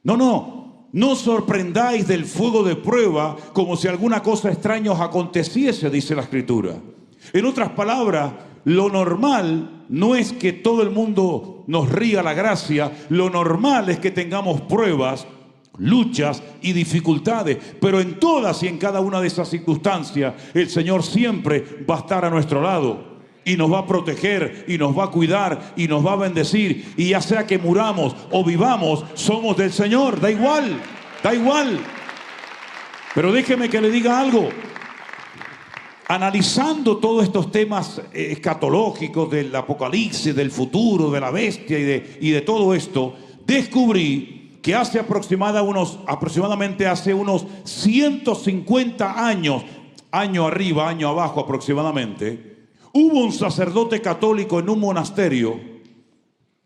No sorprendáis del fuego de prueba como si alguna cosa extraña os aconteciese, dice la Escritura. En otras palabras, lo normal no es que todo el mundo nos ría la gracia, lo normal es que tengamos pruebas, luchas y dificultades, pero en todas y en cada una de esas circunstancias el Señor siempre va a estar a nuestro lado y nos va a proteger y nos va a cuidar y nos va a bendecir, y ya sea que muramos o vivamos, somos del Señor, da igual. Pero déjeme que le diga algo. Analizando todos estos temas escatológicos del Apocalipsis, del futuro, de la bestia y de todo esto, descubrí que hace aproximadamente hace unos 150 años, año arriba, año abajo aproximadamente, hubo un sacerdote católico en un monasterio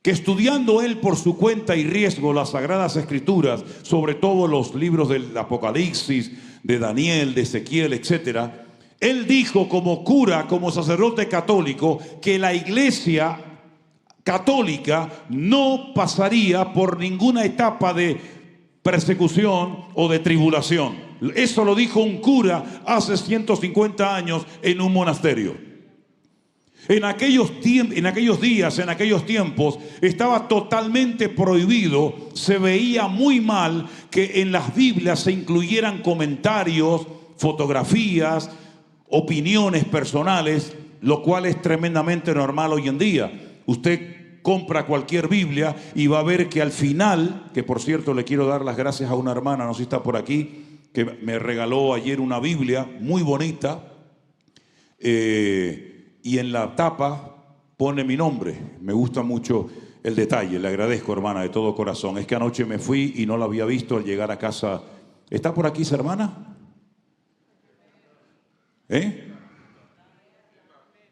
que, estudiando él por su cuenta y riesgo las Sagradas Escrituras, sobre todo los libros del Apocalipsis, de Daniel, de Ezequiel, etcétera, él dijo como cura, como sacerdote católico, que la iglesia católica no pasaría por ninguna etapa de persecución o de tribulación. Eso lo dijo un cura hace 150 años en un monasterio. En aquellos días, en aquellos tiempos, estaba totalmente prohibido, se veía muy mal que en las Biblias se incluyeran comentarios, fotografías, opiniones personales, lo cual es tremendamente normal hoy en día. Usted compra cualquier Biblia y va a ver que al final, que por cierto le quiero dar las gracias a una hermana, no sé si está por aquí, que me regaló ayer una Biblia muy bonita, y en la tapa pone mi nombre. Me gusta mucho el detalle, le agradezco, hermana, de todo corazón. Es que anoche me fui y no la había visto al llegar a casa. ¿Está por aquí esa hermana?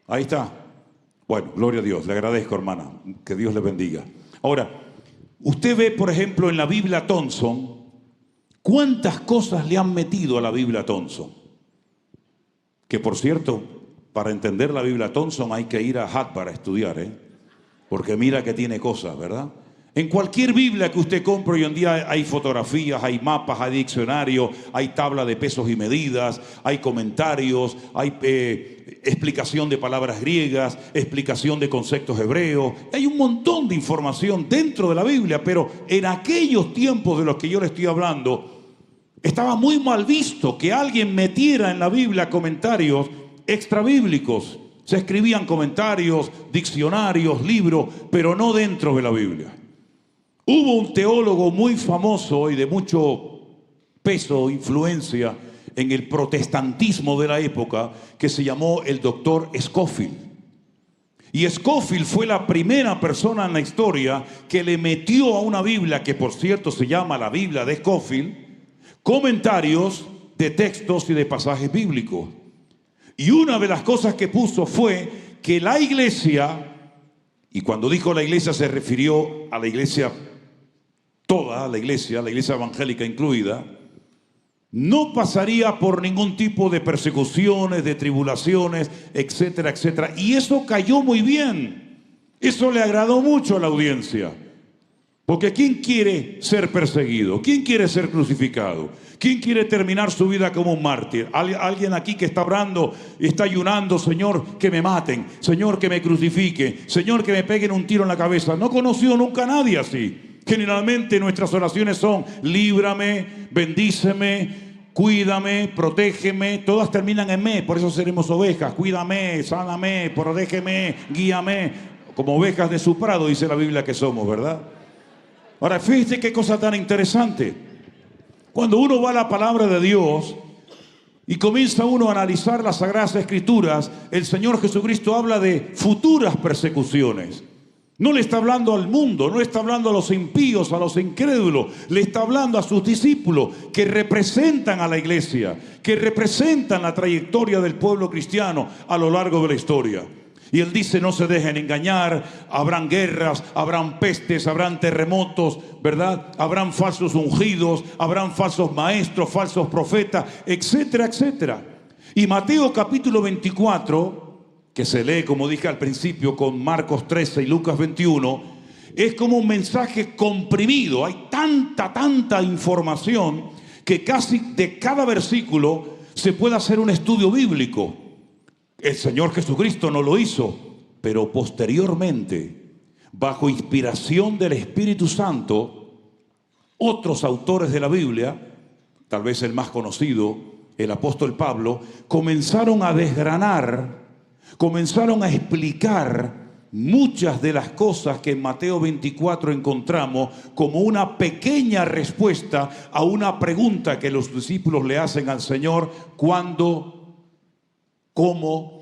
Ahí está. Bueno, gloria a Dios, le agradezco, hermana, que Dios le bendiga. Ahora, usted ve, por ejemplo, en la Biblia Thompson, cuántas cosas le han metido a la Biblia Thompson. Que por cierto, para entender la Biblia Thompson hay que ir a Harvard a estudiar, porque mira que tiene cosas, ¿verdad? En cualquier Biblia que usted compre hoy en día hay fotografías, hay mapas, hay diccionarios, hay tabla de pesos y medidas, hay comentarios, hay explicación de palabras griegas, explicación de conceptos hebreos. Hay un montón de información dentro de la Biblia, pero en aquellos tiempos de los que yo le estoy hablando, estaba muy mal visto que alguien metiera en la Biblia comentarios extrabíblicos. Se escribían comentarios, diccionarios, libros, pero no dentro de la Biblia. Hubo un teólogo muy famoso y de mucho peso, influencia en el protestantismo de la época, que se llamó el doctor Scofield. Y Scofield fue la primera persona en la historia que le metió a una Biblia, que por cierto se llama la Biblia de Scofield, comentarios de textos y de pasajes bíblicos. Y una de las cosas que puso fue que la iglesia, y cuando dijo la iglesia se refirió a la iglesia toda la iglesia evangélica incluida, no pasaría por ningún tipo de persecuciones, de tribulaciones, etcétera, etcétera. Y eso cayó muy bien. Eso le agradó mucho a la audiencia. Porque ¿quién quiere ser perseguido? ¿Quién quiere ser crucificado? ¿Quién quiere terminar su vida como un mártir? Alguien aquí que está orando, está ayunando: Señor, que me maten, Señor, que me crucifique, Señor, que me peguen un tiro en la cabeza. No he conocido nunca a nadie así. Generalmente nuestras oraciones son: líbrame, bendíceme, cuídame, protégeme. Todas terminan en me, por eso seremos ovejas. Cuídame, sáname, protégeme, guíame. Como ovejas de su prado, dice la Biblia que somos, ¿verdad? Ahora, fíjate qué cosa tan interesante. Cuando uno va a la palabra de Dios y comienza uno a analizar las Sagradas Escrituras, el Señor Jesucristo habla de futuras persecuciones. No le está hablando al mundo, no le está hablando a los impíos, a los incrédulos. Le está hablando a sus discípulos que representan a la iglesia, que representan la trayectoria del pueblo cristiano a lo largo de la historia. Y Él dice: no se dejen engañar, habrán guerras, habrán pestes, habrán terremotos, ¿verdad? Habrán falsos ungidos, habrán falsos maestros, falsos profetas, etcétera, etcétera. Y Mateo capítulo 24, que se lee, como dije al principio, con Marcos 13 y Lucas 21, es como un mensaje comprimido. Hay tanta información que casi de cada versículo se puede hacer un estudio bíblico. El Señor Jesucristo no lo hizo, pero posteriormente, bajo inspiración del Espíritu Santo, otros autores de la Biblia, tal vez el más conocido, el apóstol Pablo, comenzaron a desgranar, comenzaron a explicar muchas de las cosas que en Mateo 24 encontramos como una pequeña respuesta a una pregunta que los discípulos le hacen al Señor: ¿cuándo, cómo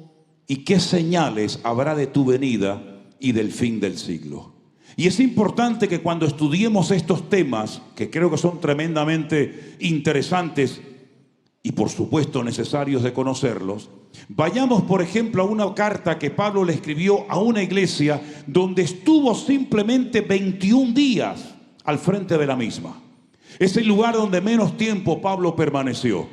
y qué señales habrá de tu venida y del fin del siglo? Y es importante que cuando estudiemos estos temas, que creo que son tremendamente interesantes y por supuesto necesarios de conocerlos, vayamos por ejemplo a una carta que Pablo le escribió a una iglesia donde estuvo simplemente 21 días al frente de la misma. Es el lugar donde menos tiempo Pablo permaneció.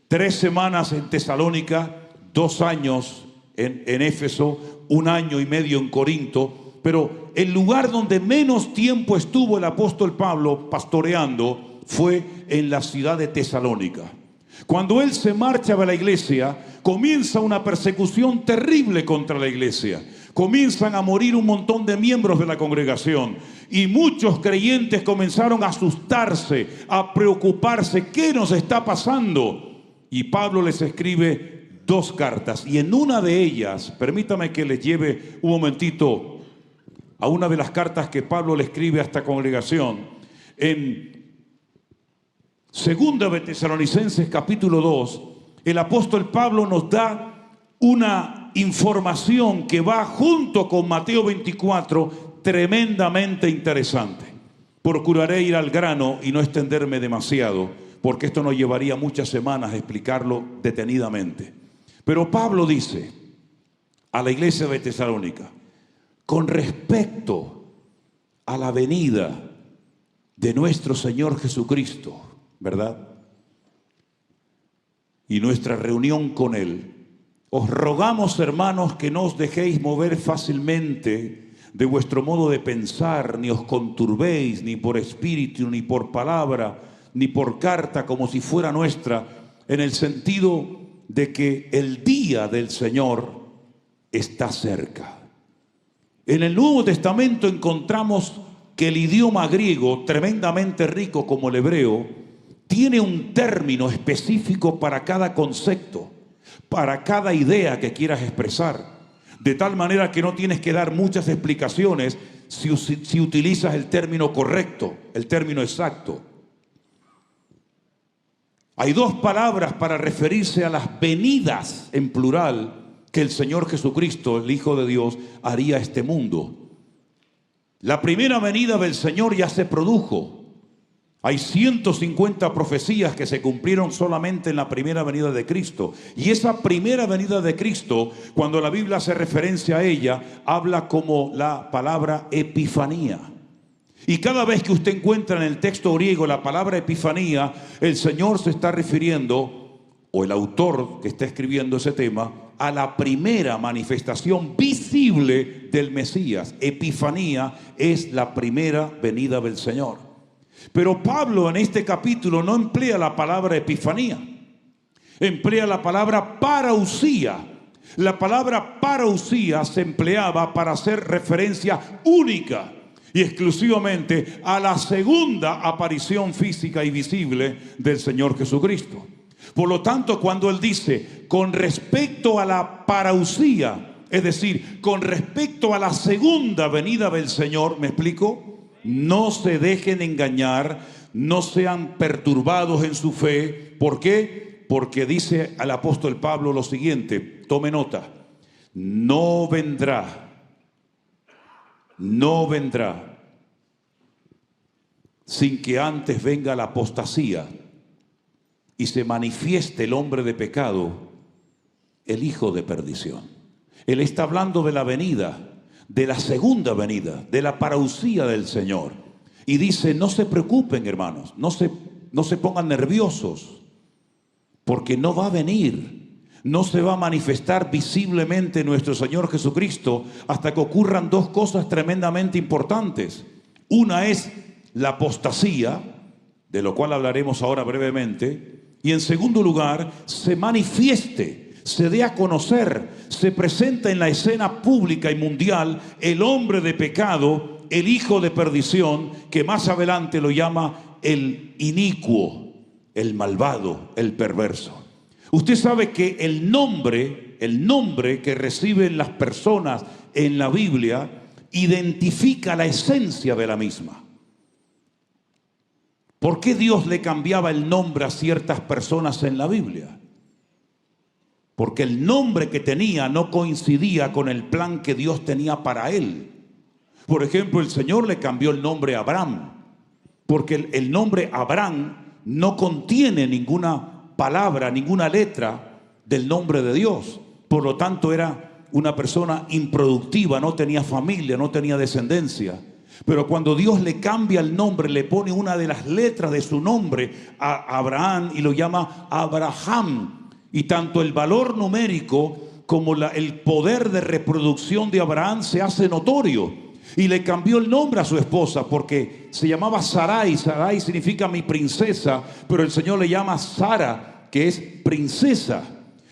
3 semanas en Tesalónica, 2 años en Éfeso, 1 año y medio en Corinto. Pero el lugar donde menos tiempo estuvo el apóstol Pablo pastoreando fue en la ciudad de Tesalónica. Cuando él se marcha de la iglesia, comienza una persecución terrible contra la iglesia. Comienzan a morir un montón de miembros de la congregación y muchos creyentes comenzaron a asustarse, a preocuparse. ¿Qué nos está pasando? Y Pablo les escribe 2 cartas, y en una de ellas, permítame que les lleve un momentito a una de las cartas que Pablo le escribe a esta congregación. En Segunda de Tesalonicenses capítulo 2, el apóstol Pablo nos da una información que va junto con Mateo 24, tremendamente interesante. Procuraré ir al grano y no extenderme demasiado, porque esto nos llevaría muchas semanas a explicarlo detenidamente. Pero Pablo dice a la iglesia de Tesalónica, con respecto a la venida de nuestro Señor Jesucristo, ¿verdad? Y nuestra reunión con Él, os rogamos, hermanos, que no os dejéis mover fácilmente de vuestro modo de pensar, ni os conturbéis, ni por espíritu, ni por palabra, ni por carta, como si fuera nuestra, en el sentido de que el día del Señor está cerca. En el Nuevo Testamento encontramos que el idioma griego, tremendamente rico como el hebreo, tiene un término específico para cada concepto, para cada idea que quieras expresar, de tal manera que no tienes que dar muchas explicaciones si utilizas el término correcto, el término exacto. Hay 2 palabras para referirse a las venidas en plural que el Señor Jesucristo, el Hijo de Dios, haría a este mundo. La primera venida del Señor ya se produjo. Hay 150 profecías que se cumplieron solamente en la primera venida de Cristo. Y esa primera venida de Cristo, cuando la Biblia hace referencia a ella, habla como la palabra epifanía. Y cada vez que usted encuentra en el texto griego la palabra epifanía, el Señor se está refiriendo, o el autor que está escribiendo ese tema, a la primera manifestación visible del Mesías. Epifanía es la primera venida del Señor. Pero Pablo en este capítulo no emplea la palabra epifanía, emplea la palabra parausía. La palabra parausía se empleaba para hacer referencia única y exclusivamente a la segunda aparición física y visible del Señor Jesucristo. Por lo tanto, cuando él dice con respecto a la parausía, es decir, con respecto a la segunda venida del Señor, ¿me explico? No se dejen engañar, no sean perturbados en su fe. ¿Por qué? Porque dice al apóstol Pablo lo siguiente, tome nota: no vendrá sin que antes venga la apostasía y se manifieste el hombre de pecado, el hijo de perdición. Él está hablando de la venida, de la segunda venida, de la parausía del Señor. Y dice, no se preocupen, hermanos, no se pongan nerviosos, porque no va a venir, no se va a manifestar visiblemente nuestro Señor Jesucristo hasta que ocurran dos cosas tremendamente importantes. Una es la apostasía, de lo cual hablaremos ahora brevemente, y en segundo lugar, se manifieste, se dé a conocer, se presenta en la escena pública y mundial el hombre de pecado, el hijo de perdición, que más adelante lo llama el inicuo, el malvado, el perverso. Usted sabe que el nombre que reciben las personas en la Biblia identifica la esencia de la misma. ¿Por qué Dios le cambiaba el nombre a ciertas personas en la Biblia? Porque el nombre que tenía no coincidía con el plan que Dios tenía para él. Por ejemplo, el Señor le cambió el nombre a Abraham, porque el nombre Abraham no contiene ninguna palabra, ninguna letra del nombre de Dios. Por lo tanto, era una persona improductiva, no tenía familia, no tenía descendencia. Pero cuando Dios le cambia el nombre, le pone una de las letras de su nombre a Abraham y lo llama Abraham. Y tanto el valor numérico como el poder de reproducción de Abraham se hace notorio. Y le cambió el nombre a su esposa porque se llamaba Sarai. Sarai significa mi princesa, pero el Señor le llama Sara, que es princesa.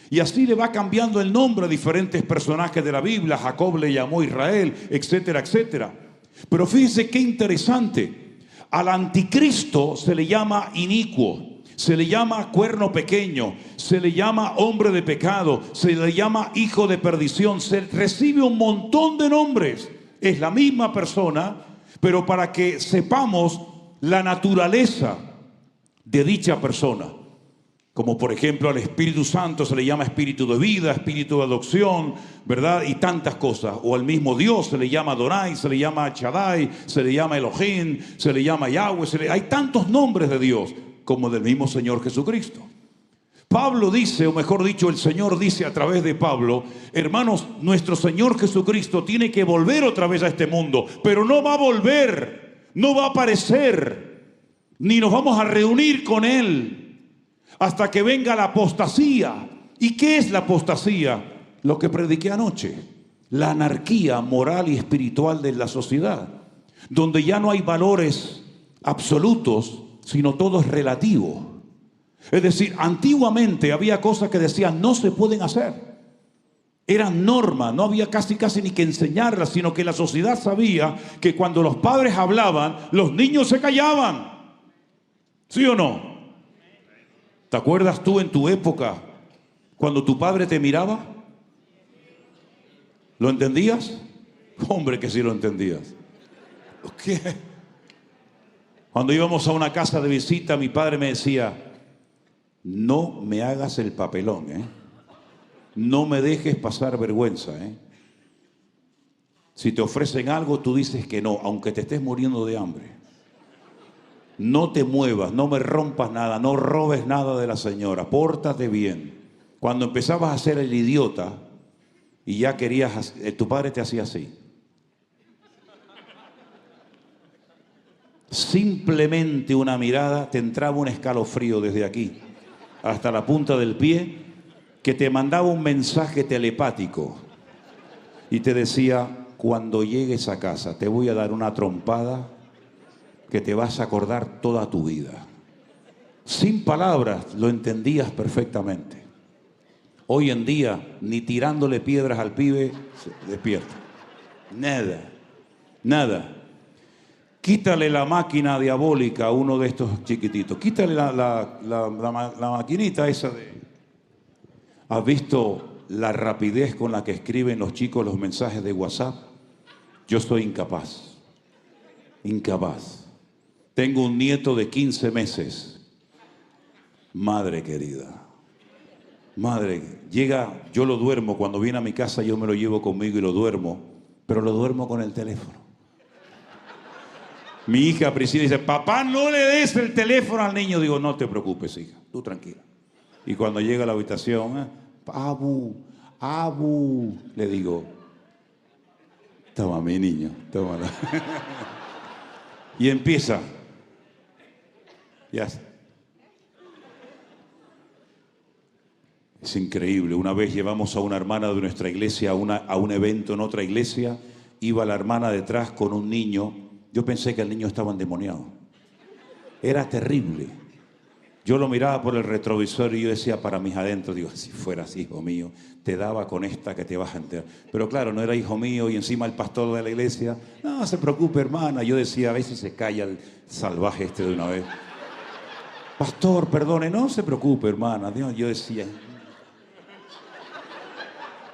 Y así le va cambiando el nombre a diferentes personajes de la Biblia. Jacob le llamó Israel, etcétera, etcétera. Pero fíjense qué interesante. Al anticristo se le llama inicuo, se le llama cuerno pequeño, se le llama hombre de pecado, se le llama hijo de perdición, se recibe un montón de nombres. Es la misma persona, pero para que sepamos la naturaleza de dicha persona. Como por ejemplo al Espíritu Santo se le llama Espíritu de vida, Espíritu de adopción, ¿verdad? Y tantas cosas. O al mismo Dios se le llama Adonai, se le llama Shaddai, se le llama Elohim, se le llama Yahweh. Hay tantos nombres de Dios como del mismo Señor Jesucristo. Pablo dice, o mejor dicho, el Señor dice a través de Pablo, hermanos, nuestro Señor Jesucristo tiene que volver otra vez a este mundo, pero no va a volver, no va a aparecer, ni nos vamos a reunir con Él hasta que venga la apostasía. ¿Y qué es la apostasía? Lo que prediqué anoche, la anarquía moral y espiritual de la sociedad, donde ya no hay valores absolutos, sino todo es relativo. Es decir, antiguamente había cosas que decían no se pueden hacer. Eran normas, no había casi ni que enseñarlas, sino que la sociedad sabía que cuando los padres hablaban, los niños se callaban. ¿Sí o no? ¿Te acuerdas tú en tu época cuando tu padre te miraba? ¿Lo entendías? Hombre, que sí lo entendías. ¿Qué? Cuando íbamos a una casa de visita, mi padre me decía, no me hagas el papelón, no me dejes pasar vergüenza, Si te ofrecen algo, tú dices que no, aunque te estés muriendo de hambre. No te muevas, no me rompas nada, no robes nada de la señora, pórtate bien. Cuando empezabas a ser el idiota y ya querías, tu padre te hacía así. simplemente una mirada, te entraba un escalofrío desde aquí hasta la punta del pie, que te mandaba un mensaje telepático y te decía: cuando llegues a casa te voy a dar una trompada que te vas a acordar toda tu vida. Sin palabras lo entendías perfectamente. Hoy en día, ni tirándole piedras al pibe se despierta. Nada, nada. Quítale la máquina diabólica a uno de estos chiquititos. Quítale la maquinita esa de... ¿Has visto la rapidez con la que escriben los chicos los mensajes de WhatsApp? Yo soy incapaz. Incapaz. Tengo un nieto de 15 meses. Madre querida. Madre, llega, yo lo duermo. Cuando viene a mi casa yo me lo llevo conmigo y lo duermo. Pero lo duermo con el teléfono. Mi hija Priscila dice: papá, no le des el teléfono al niño. Digo: no te preocupes, hija, tú tranquila. Y cuando llega a la habitación, Abu, le digo: toma, mi niño, tómala. Y empieza. Ya. Es increíble. Una vez llevamos a una hermana de nuestra iglesia a un evento en otra iglesia. Iba la hermana detrás con un niño. Yo pensé que el niño estaba endemoniado. Era terrible. Yo lo miraba por el retrovisor y yo decía para mis adentros, digo: si fueras hijo mío, te daba con esta que te vas a enterar. Pero claro, no era hijo mío y encima el pastor de la iglesia: no se preocupe, hermana. Yo decía: a veces se calla el salvaje este de una vez. Pastor, perdone, no se preocupe, hermana. Yo decía...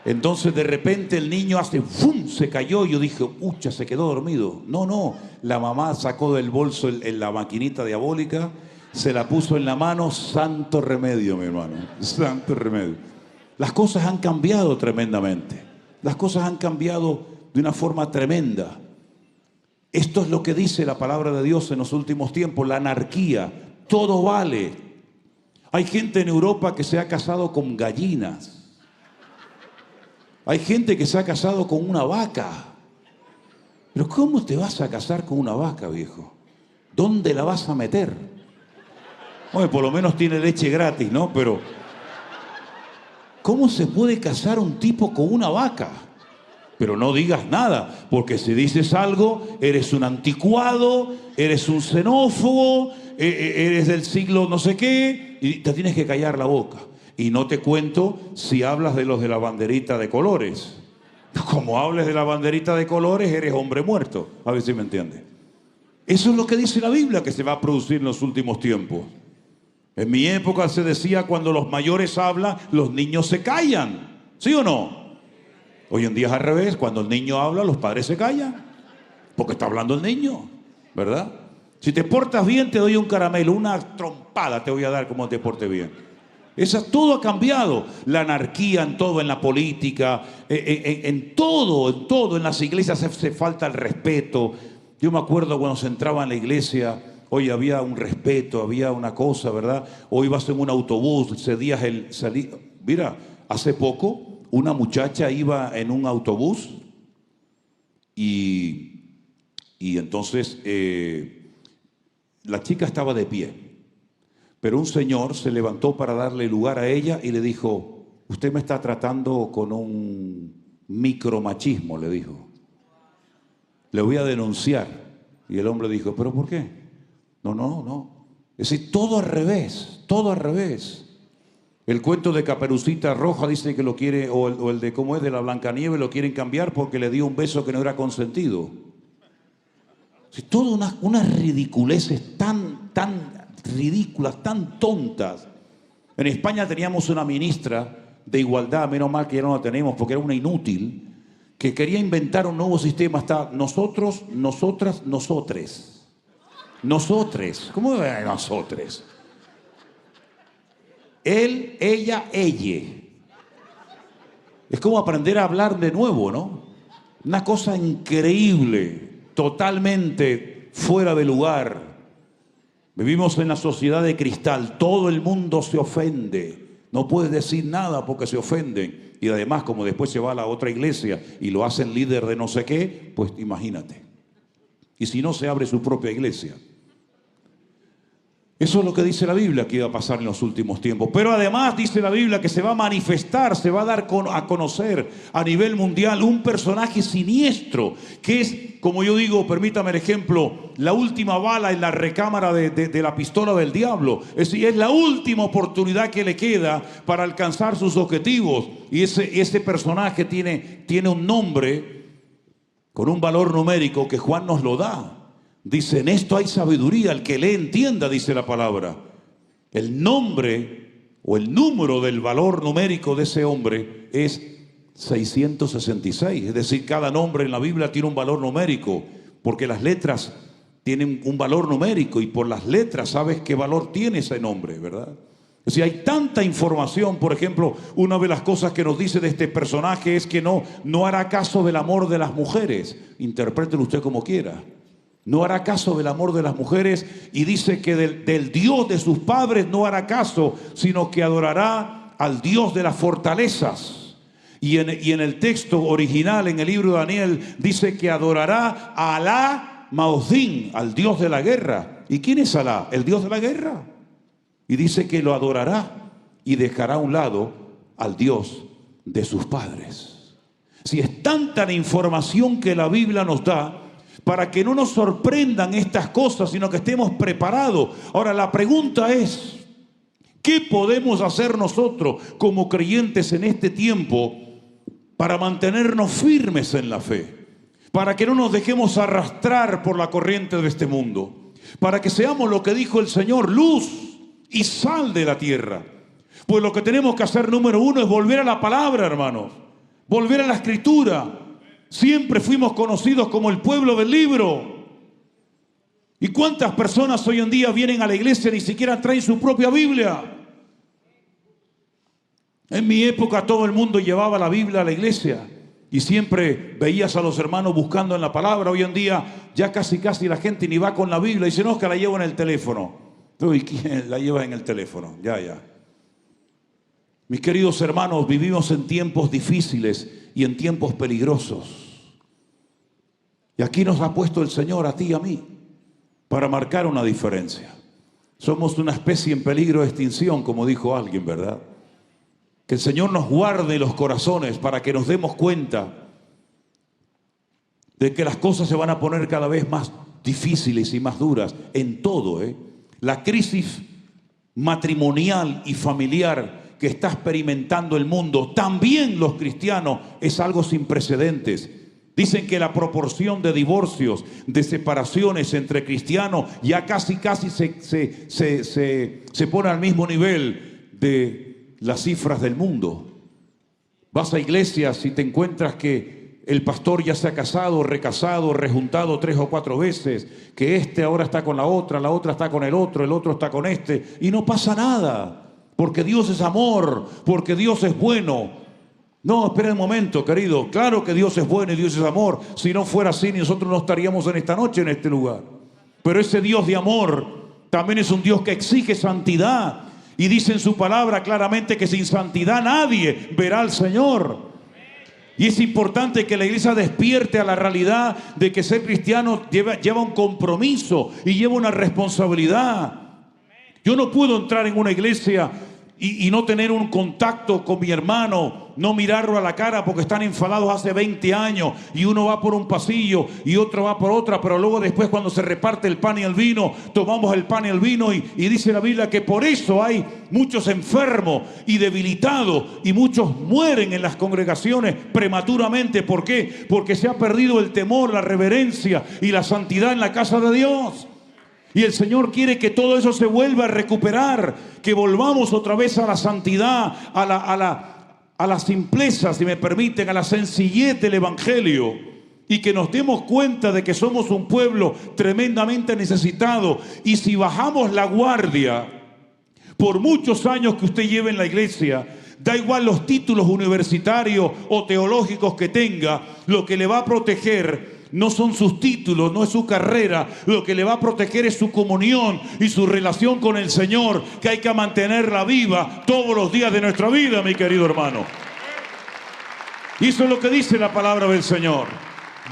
Entonces de repente el niño hace ¡fum! Se cayó y yo dije: pucha, se quedó dormido. No, la mamá sacó del bolso la maquinita diabólica, se la puso en la mano. Santo remedio, mi hermano, santo remedio. Las cosas han cambiado tremendamente. Las cosas han cambiado de una forma tremenda. Esto es lo que dice la palabra de Dios en los últimos tiempos: la anarquía, todo vale. Hay gente en Europa que se ha casado con gallinas. Hay gente que se ha casado con una vaca. Pero ¿cómo te vas a casar con una vaca, viejo? ¿Dónde la vas a meter? Bueno, por lo menos tiene leche gratis, ¿no? Pero ¿cómo se puede casar un tipo con una vaca? Pero no digas nada, porque si dices algo, eres un anticuado, eres un xenófobo, eres del siglo no sé qué, y te tienes que callar la boca. Y no te cuento si hablas de los de la banderita de colores. Como hables de la banderita de colores, eres hombre muerto. A ver si me entiendes. Eso es lo que dice la Biblia que se va a producir en los últimos tiempos. En mi época se decía: cuando los mayores hablan, los niños se callan. ¿Sí o no? Hoy en día es al revés. Cuando el niño habla, los padres se callan. Porque está hablando el niño, ¿verdad? Si te portas bien, te doy un caramelo. Una trompada te voy a dar como te portes bien. Todo ha cambiado. La anarquía en todo, en la política, en todo, en las iglesias se falta el respeto. Yo me acuerdo cuando se entraba en la iglesia, hoy había un respeto, había una cosa, ¿verdad? O ibas en un autobús, cedías Mira, hace poco una muchacha iba en un autobús y entonces la chica estaba de pie. Pero un señor se levantó para darle lugar a ella y le dijo: usted me está tratando con un micromachismo, le dijo. Le voy a denunciar. Y el hombre dijo: ¿pero por qué? No. Es decir, todo al revés, todo al revés. El cuento de Caperucita Roja dice que lo quiere, o el de cómo es de la Blancanieves, lo quieren cambiar porque le dio un beso que no era consentido. Es decir, todas unas ridiculeces tan ridículas, tan tontas. En España teníamos una ministra de igualdad, menos mal que ya no la tenemos porque era una inútil, que quería inventar un nuevo sistema. Está nosotros, nosotras, nosotres. Nosotres. ¿Cómo es nosotres? Él, ella, ella. Es como aprender a hablar de nuevo, ¿no? Una cosa increíble, totalmente fuera de lugar. Vivimos en la sociedad de cristal, todo el mundo se ofende. No puedes decir nada porque se ofenden. Y además, como después se va a la otra iglesia y lo hacen líder de no sé qué, pues imagínate. Y si no, se abre su propia iglesia. Eso es lo que dice la Biblia que iba a pasar en los últimos tiempos. Pero además dice la Biblia que se va a manifestar, se va a dar a conocer a nivel mundial un personaje siniestro, que es, como yo digo, permítame el ejemplo, la última bala en la recámara de la pistola del diablo. Es decir, es la última oportunidad que le queda para alcanzar sus objetivos. Y ese personaje tiene un nombre con un valor numérico que Juan nos lo da. Dice, en esto hay sabiduría, el que lee entienda, dice la palabra. El nombre o el número del valor numérico de ese hombre es 666. Es decir, cada nombre en la Biblia tiene un valor numérico, porque las letras tienen un valor numérico y por las letras sabes qué valor tiene ese nombre, ¿verdad? O sea, hay tanta información. Por ejemplo, una de las cosas que nos dice de este personaje es que no hará caso del amor de las mujeres. Interprételo usted como quiera. No hará caso del amor de las mujeres, y dice que del Dios de sus padres no hará caso, sino que adorará al Dios de las fortalezas. Y en el texto original, en el libro de Daniel, dice que adorará a Alá Maozdín, al Dios de la guerra. ¿Y quién es Alá? El Dios de la guerra. Y dice que lo adorará y dejará a un lado al Dios de sus padres. Si es tanta la información que la Biblia nos da, para que no nos sorprendan estas cosas, sino que estemos preparados. Ahora, la pregunta es, ¿qué podemos hacer nosotros como creyentes en este tiempo para mantenernos firmes en la fe? Para que no nos dejemos arrastrar por la corriente de este mundo. Para que seamos lo que dijo el Señor, luz y sal de la tierra. Pues lo que tenemos que hacer, número uno, es volver a la palabra, hermanos. Volver a la Escritura. Siempre fuimos conocidos como el pueblo del libro. ¿Y cuántas personas hoy en día vienen a la iglesia y ni siquiera traen su propia Biblia? En mi época todo el mundo llevaba la Biblia a la iglesia y siempre veías a los hermanos buscando en la palabra. Hoy en día ya casi la gente ni va con la Biblia y dice, no, es que la llevo en el teléfono. ¿Y quién la lleva en el teléfono? Ya. Mis queridos hermanos, vivimos en tiempos difíciles y en tiempos peligrosos. Y aquí nos ha puesto el Señor a ti y a mí para marcar una diferencia. Somos una especie en peligro de extinción, como dijo alguien, ¿verdad? Que el Señor nos guarde los corazones para que nos demos cuenta de que las cosas se van a poner cada vez más difíciles y más duras en todo, La crisis matrimonial y familiar que está experimentando el mundo, también los cristianos, es algo sin precedentes. Dicen que la proporción de divorcios, de separaciones entre cristianos ya casi se pone al mismo nivel de las cifras del mundo. Vas a iglesias y te encuentras que el pastor ya se ha casado, recasado, rejuntado 3 o 4 veces, que este ahora está con la otra está con el otro está con este, y no pasa nada. Porque Dios es amor, porque Dios es bueno. No, espera un momento, querido. Claro que Dios es bueno y Dios es amor. Si no fuera así, nosotros no estaríamos en esta noche en este lugar. Pero ese Dios de amor también es un Dios que exige santidad. Y dice en su palabra claramente que sin santidad nadie verá al Señor. Y es importante que la iglesia despierte a la realidad de que ser cristiano lleva un compromiso y lleva una responsabilidad. Yo no puedo entrar en una iglesia y no tener un contacto con mi hermano, no mirarlo a la cara porque están enfadados hace 20 años y uno va por un pasillo y otro va por otra, pero luego después cuando se reparte el pan y el vino, tomamos el pan y el vino y dice la Biblia que por eso hay muchos enfermos y debilitados y muchos mueren en las congregaciones prematuramente. ¿Por qué? Porque se ha perdido el temor, la reverencia y la santidad en la casa de Dios. Y el Señor quiere que todo eso se vuelva a recuperar, que volvamos otra vez a la santidad, a la simpleza, si me permiten, a la sencillez del Evangelio. Y que nos demos cuenta de que somos un pueblo tremendamente necesitado. Y si bajamos la guardia, por muchos años que usted lleve en la iglesia, da igual los títulos universitarios o teológicos que tenga, lo que le va a proteger no son sus títulos, no es su carrera. Lo que le va a proteger es su comunión y su relación con el Señor, que hay que mantenerla viva todos los días de nuestra vida, mi querido hermano. Y eso es lo que dice la palabra del Señor.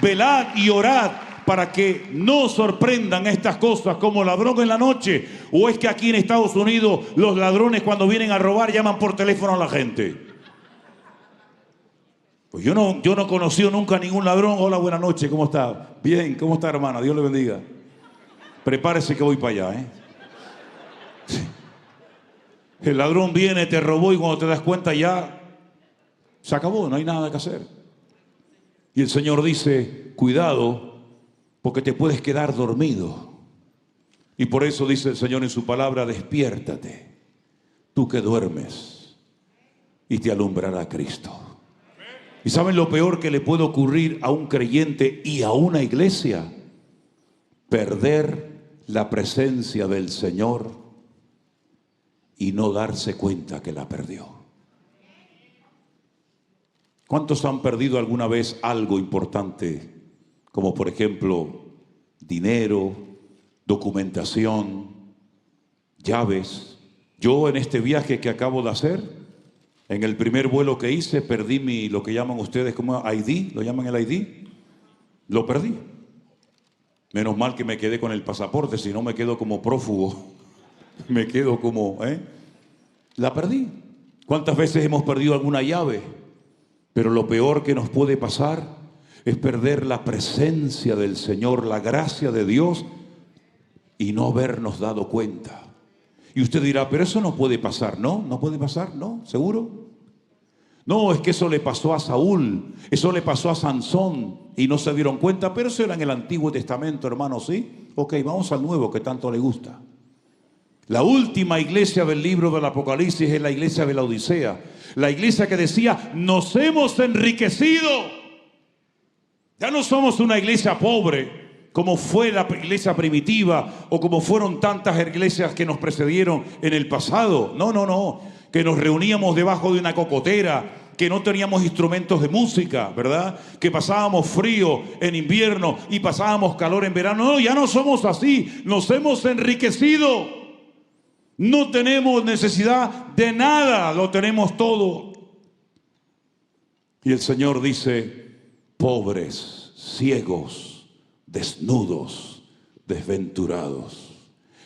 Velad y orad para que no sorprendan estas cosas como ladrón en la noche? ¿O es que aquí en Estados Unidos los ladrones cuando vienen a robar llaman por teléfono a la gente? Pues yo no he conocido nunca a ningún ladrón. Hola, buenas noches, ¿cómo está? Bien, ¿cómo está, hermana? Dios le bendiga. Prepárese que voy para allá, ¿eh? Sí. El ladrón viene, te robó y cuando te das cuenta ya se acabó, no hay nada que hacer. Y el Señor dice, cuidado, porque te puedes quedar dormido. Y por eso dice el Señor en su palabra, despiértate, tú que duermes, y te alumbrará Cristo. ¿Y saben lo peor que le puede ocurrir a un creyente y a una iglesia? Perder la presencia del Señor y no darse cuenta que la perdió. ¿Cuántos han perdido alguna vez algo importante? Como por ejemplo, dinero, documentación, llaves. Yo en este viaje que acabo de hacer, en el primer vuelo que hice, perdí lo que llaman ustedes como ID, lo llaman el ID, lo perdí. Menos mal que me quedé con el pasaporte, si no me quedo como prófugo, me quedo como, la perdí. ¿Cuántas veces hemos perdido alguna llave? Pero lo peor que nos puede pasar es perder la presencia del Señor, la gracia de Dios y no habernos dado cuenta. Y usted dirá, pero eso no puede pasar, ¿no? ¿No puede pasar? ¿No? ¿Seguro? No, es que eso le pasó a Saúl, eso le pasó a Sansón y no se dieron cuenta, pero eso era en el Antiguo Testamento, hermano, ¿sí? Ok, vamos al Nuevo que tanto le gusta. La última iglesia del libro del Apocalipsis es la iglesia de la Odisea, la iglesia que decía, nos hemos enriquecido. Ya no somos una iglesia pobre, como fue la iglesia primitiva o como fueron tantas iglesias que nos precedieron en el pasado. No, no, no. Que nos reuníamos debajo de una cocotera, que no teníamos instrumentos de música, ¿verdad? Que pasábamos frío en invierno y pasábamos calor en verano. No, ya no somos así. Nos hemos enriquecido. No tenemos necesidad de nada, lo tenemos todo. Y el Señor dice, pobres, ciegos, desnudos, desventurados.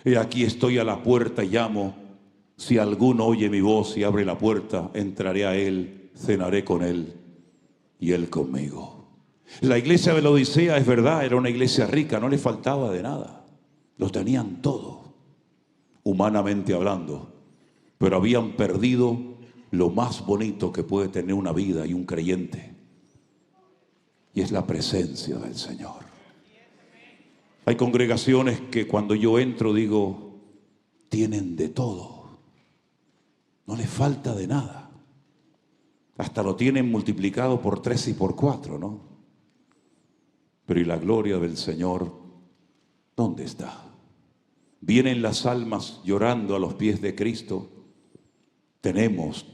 Y aquí estoy a la puerta y llamo. Si alguno oye mi voz y abre la puerta, entraré a él, cenaré con él y él conmigo. La iglesia de la Odisea, es verdad, era una iglesia rica, no le faltaba de nada. Lo tenían todo, humanamente hablando, pero habían perdido lo más bonito que puede tener una vida y un creyente, y es la presencia del Señor. Hay congregaciones que cuando yo entro digo, tienen de todo. No les falta de nada. Hasta lo tienen multiplicado por 3 y por 4, ¿no? Pero ¿y la gloria del Señor? ¿Dónde está? Vienen las almas llorando a los pies de Cristo. Tenemos.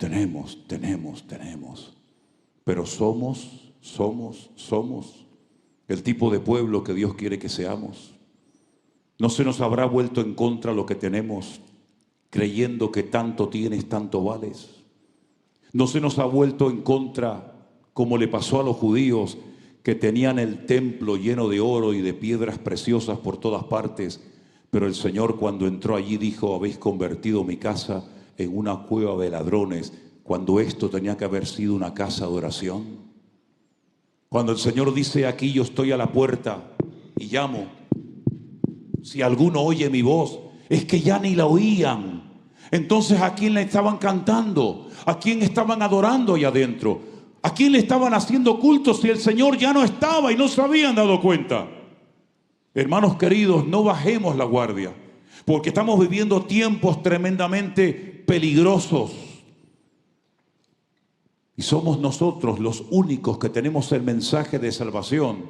Pero somos el tipo de pueblo que Dios quiere que seamos. ¿No se nos habrá vuelto en contra lo que tenemos? Creyendo que tanto tienes, tanto vales. No se nos ha vuelto en contra como le pasó a los judíos que tenían el templo lleno de oro y de piedras preciosas por todas partes, pero el Señor cuando entró allí dijo, habéis convertido mi casa en una cueva de ladrones, cuando esto tenía que haber sido una casa de oración. Cuando el Señor dice, aquí yo estoy a la puerta y llamo, si alguno oye mi voz, es que ya ni la oían. Entonces, ¿a quién le estaban cantando? ¿A quién estaban adorando allá adentro? ¿A quién le estaban haciendo culto si el Señor ya no estaba y no se habían dado cuenta? Hermanos queridos, no bajemos la guardia, porque estamos viviendo tiempos tremendamente peligrosos. Y somos nosotros los únicos que tenemos el mensaje de salvación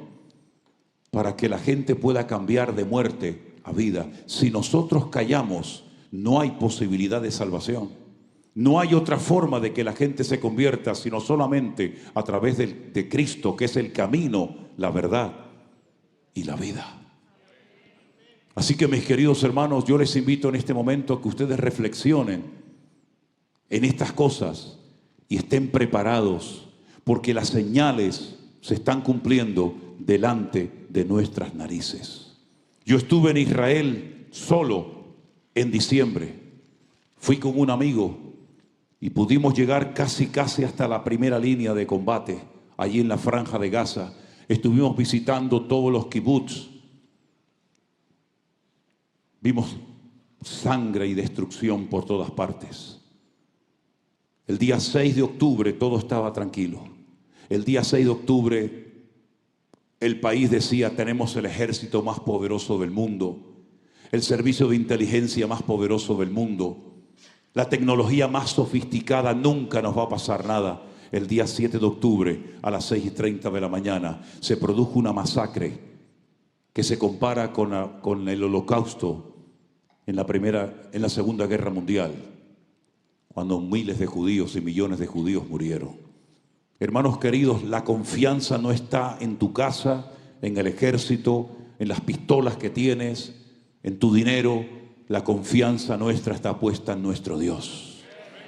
para que la gente pueda cambiar de muerte a vida. Si nosotros callamos, no hay posibilidad de salvación. No hay otra forma de que la gente se convierta, sino solamente a través de Cristo, que es el camino, la verdad y la vida. Así que mis queridos hermanos, yo les invito en este momento a que ustedes reflexionen en estas cosas y estén preparados, porque las señales se están cumpliendo delante de nuestras narices. Yo estuve en Israel solo en diciembre. Fui con un amigo y pudimos llegar casi hasta la primera línea de combate, allí en la Franja de Gaza. Estuvimos visitando todos los kibutz. Vimos sangre y destrucción por todas partes. El día 6 de octubre todo estaba tranquilo. El día 6 de octubre el país decía: tenemos el ejército más poderoso del mundo, el servicio de inteligencia más poderoso del mundo, la tecnología más sofisticada, nunca nos va a pasar nada. El día 7 de octubre a las 6:30 de la mañana se produjo una masacre que se compara con el Holocausto en la Segunda Guerra Mundial, cuando miles de judíos y millones de judíos murieron. Hermanos queridos, la confianza no está en tu casa, en el ejército, en las pistolas que tienes, en tu dinero. La confianza nuestra está puesta en nuestro Dios.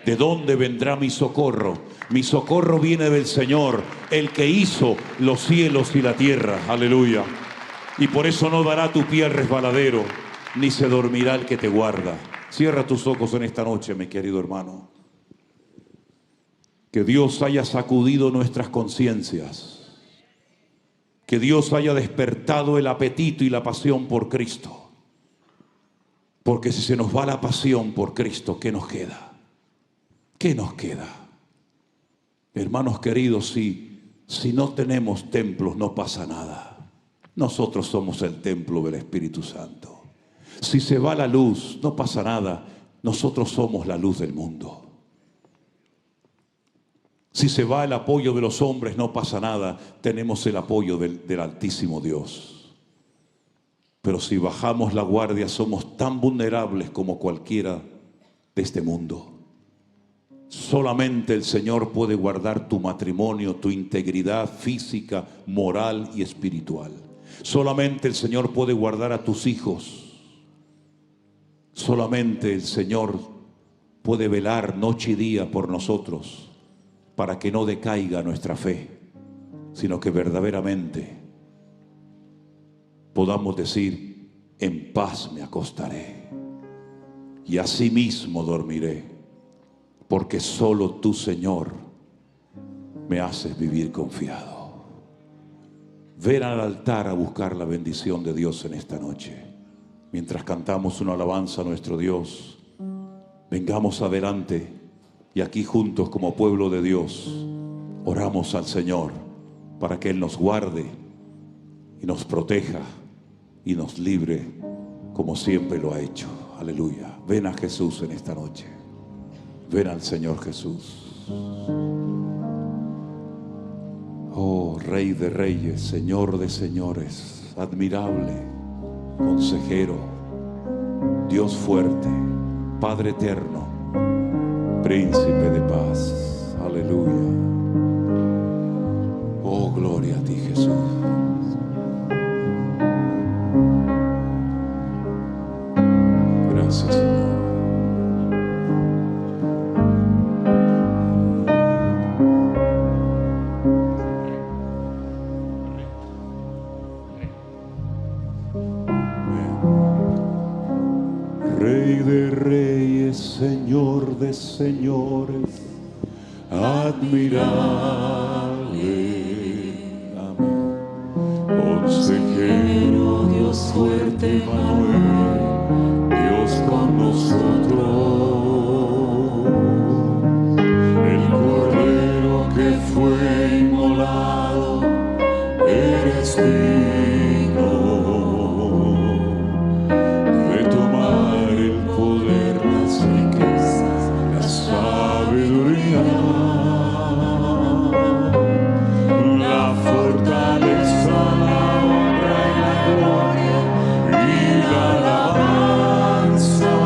¿De dónde vendrá mi socorro? Mi socorro viene del Señor, el que hizo los cielos y la tierra. Aleluya. Y por eso no dará tu pie al resbaladero, ni se dormirá el que te guarda. Cierra tus ojos en esta noche, mi querido hermano. Que Dios haya sacudido nuestras conciencias. Que Dios haya despertado el apetito y la pasión por Cristo. Porque si se nos va la pasión por Cristo, ¿qué nos queda? ¿Qué nos queda? Hermanos queridos, si no tenemos templos, no pasa nada. Nosotros somos el templo del Espíritu Santo. Si se va la luz, no pasa nada. Nosotros somos la luz del mundo. Si se va el apoyo de los hombres, no pasa nada. Tenemos el apoyo del Altísimo Dios. Pero si bajamos la guardia, somos tan vulnerables como cualquiera de este mundo. Solamente el Señor puede guardar tu matrimonio, tu integridad física, moral y espiritual. Solamente el Señor puede guardar a tus hijos. Solamente el Señor puede velar noche y día por nosotros para que no decaiga nuestra fe, sino que verdaderamente podamos decir: en paz me acostaré y asimismo dormiré, porque solo tú, Señor, me haces vivir confiado. Ven al altar a buscar la bendición de Dios en esta noche. Mientras cantamos una alabanza a nuestro Dios, vengamos adelante y aquí juntos como pueblo de Dios oramos al Señor para que Él nos guarde y nos proteja y nos libre como siempre lo ha hecho. Aleluya. Ven a Jesús en esta noche. Ven al Señor Jesús. Oh, Rey de Reyes, Señor de Señores, admirable, Consejero, Dios fuerte, Padre eterno, Príncipe de paz. Aleluya. Oh, gloria a ti, Jesús. Gracias, Señor. Rey de reyes, Señor de señores, admirable. Amén. Consejero, Dios fuerte, Manuel, Dios con nosotros. El Cordero que fue inmolado, eres digno de tomar el poder, las riquezas, la sabiduría, la fortaleza, la honra y la gloria y la alabanza.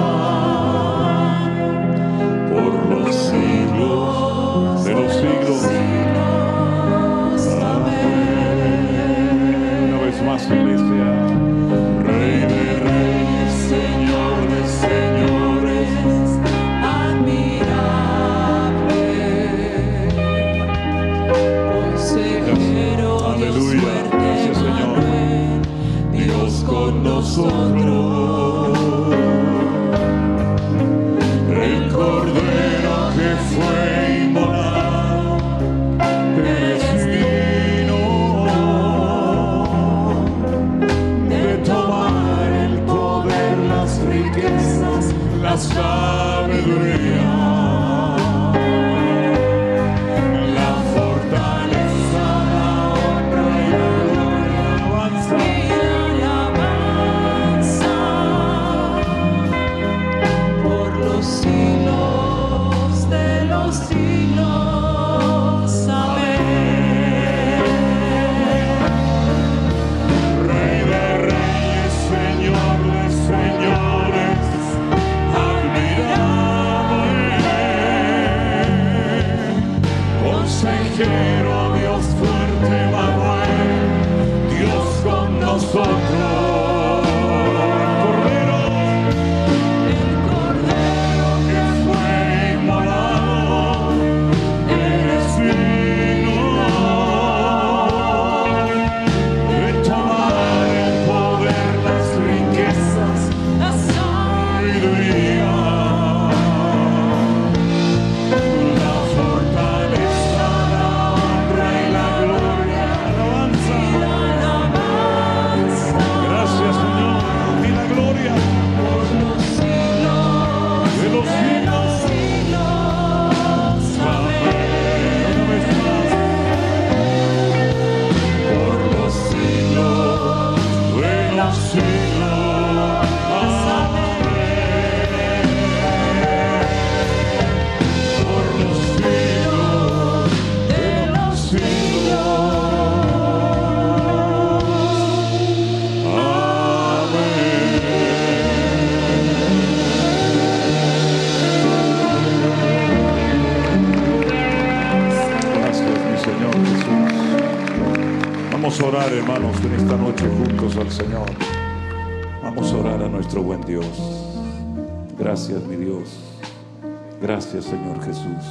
nosotros. El Cordero que fue inmolado, eres digno de tomar el poder, las riquezas, la sabiduría. Consejero, Dios fuerte, Manuel, Dios con nosotros. El Cordero que fue inmolado, eres digno de tomar el poder, las riquezas, la sabiduría. Vamos a orar, hermanos, en esta noche juntos al Señor. Vamos a orar a nuestro buen Dios. Gracias, mi Dios. Gracias, Señor Jesús.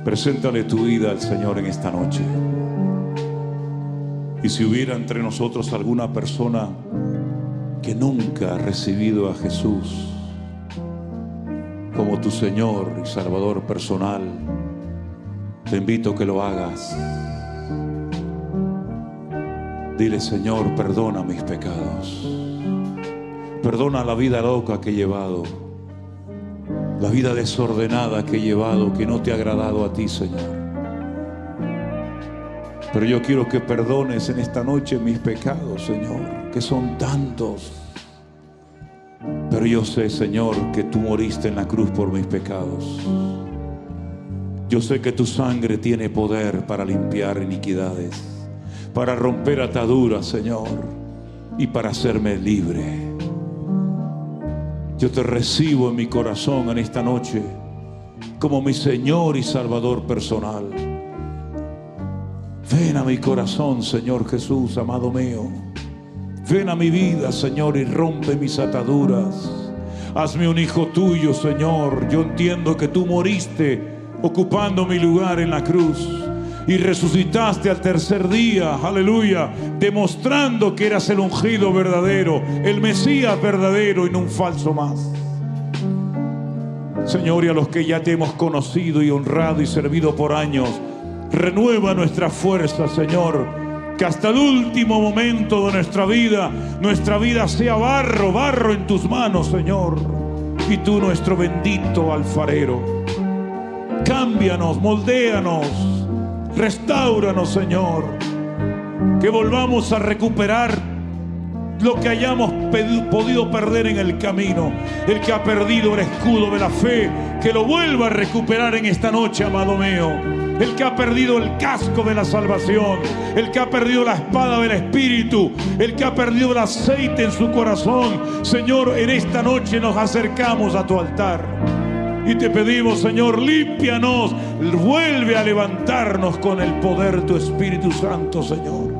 Preséntale tu vida al Señor en esta noche. Y si hubiera entre nosotros alguna persona que nunca ha recibido a Jesús como tu Señor y Salvador personal, te invito a que lo hagas. Dile: Señor, perdona mis pecados. Perdona la vida loca que he llevado, la vida desordenada que he llevado, que no te ha agradado a ti, Señor. Pero yo quiero que perdones en esta noche mis pecados, Señor, que son tantos. Pero yo sé, Señor, que tú moriste en la cruz por mis pecados. Yo sé que tu sangre tiene poder para limpiar iniquidades, para romper ataduras, Señor, y para hacerme libre. Yo te recibo en mi corazón en esta noche como mi Señor y Salvador personal. Ven a mi corazón, Señor Jesús, amado mío. Ven a mi vida, Señor, y rompe mis ataduras. Hazme un hijo tuyo, Señor. Yo entiendo que tú moriste ocupando mi lugar en la cruz y resucitaste al tercer día, aleluya, demostrando que eras el ungido verdadero, el Mesías verdadero y no un falso más. Señor, y a los que ya te hemos conocido y honrado y servido por años, renueva nuestra fuerza, Señor, que hasta el último momento de nuestra vida sea barro en tus manos, Señor, y tú nuestro bendito alfarero. Cámbianos, moldéanos, restáuranos, Señor, que volvamos a recuperar lo que hayamos podido perder en el camino. El que ha perdido el escudo de la fe, que lo vuelva a recuperar en esta noche, amado mío. El que ha perdido el casco de la salvación, el que ha perdido la espada del Espíritu, el que ha perdido el aceite en su corazón, Señor, en esta noche nos acercamos a tu altar y te pedimos, Señor, límpianos, vuelve a levantarnos con el poder de tu Espíritu Santo, Señor.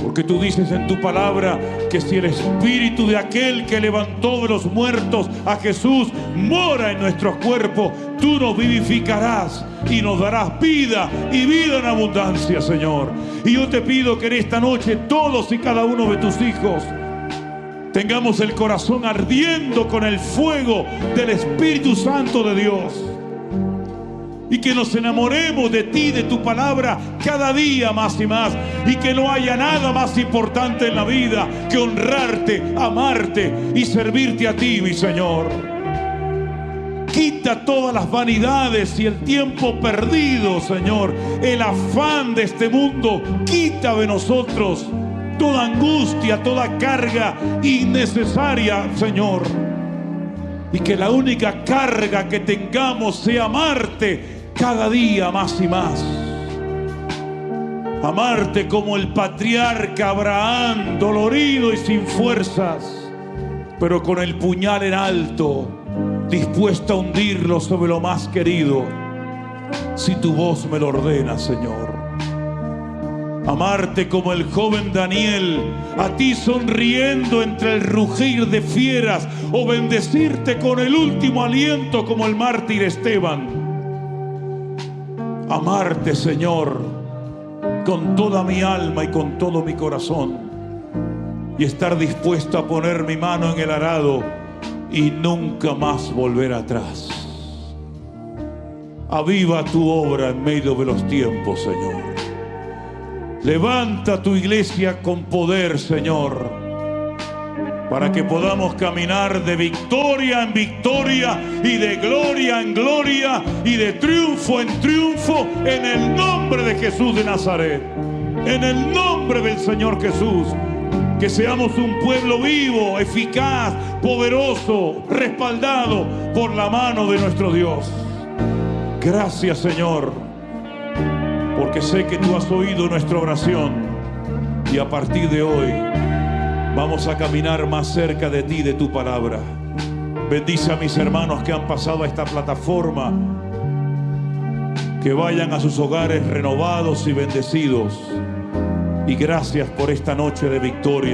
Porque tú dices en tu palabra que si el espíritu de aquel que levantó de los muertos a Jesús mora en nuestros cuerpos, tú nos vivificarás y nos darás vida y vida en abundancia, Señor. Y yo te pido que en esta noche todos y cada uno de tus hijos tengamos el corazón ardiendo con el fuego del Espíritu Santo de Dios. Y que nos enamoremos de ti, de tu palabra, cada día más y más. Y que no haya nada más importante en la vida que honrarte, amarte y servirte a ti, mi Señor. Quita todas las vanidades y el tiempo perdido, Señor. El afán de este mundo. Quita de nosotros toda angustia, toda carga innecesaria, Señor. Y que la única carga que tengamos sea amarte cada día más y más. Amarte como el patriarca Abraham, dolorido y sin fuerzas, pero con el puñal en alto, dispuesto a hundirlo sobre lo más querido, si tu voz me lo ordena, Señor. Amarte como el joven Daniel, a ti sonriendo entre el rugir de fieras, o bendecirte con el último aliento como el mártir Esteban. Amarte, Señor, con toda mi alma y con todo mi corazón, y estar dispuesto a poner mi mano en el arado y nunca más volver atrás. Aviva tu obra en medio de los tiempos, Señor. Levanta tu iglesia con poder, Señor, para que podamos caminar de victoria en victoria y de gloria en gloria y de triunfo en triunfo, en el nombre de Jesús de Nazaret, en el nombre del Señor Jesús. Que seamos un pueblo vivo, eficaz, poderoso, respaldado por la mano de nuestro Dios. Gracias, Señor, porque sé que tú has oído nuestra oración, y a partir de hoy vamos a caminar más cerca de ti, de tu palabra. Bendice a mis hermanos que han pasado a esta plataforma, que vayan a sus hogares renovados y bendecidos. Y gracias por esta noche de victoria.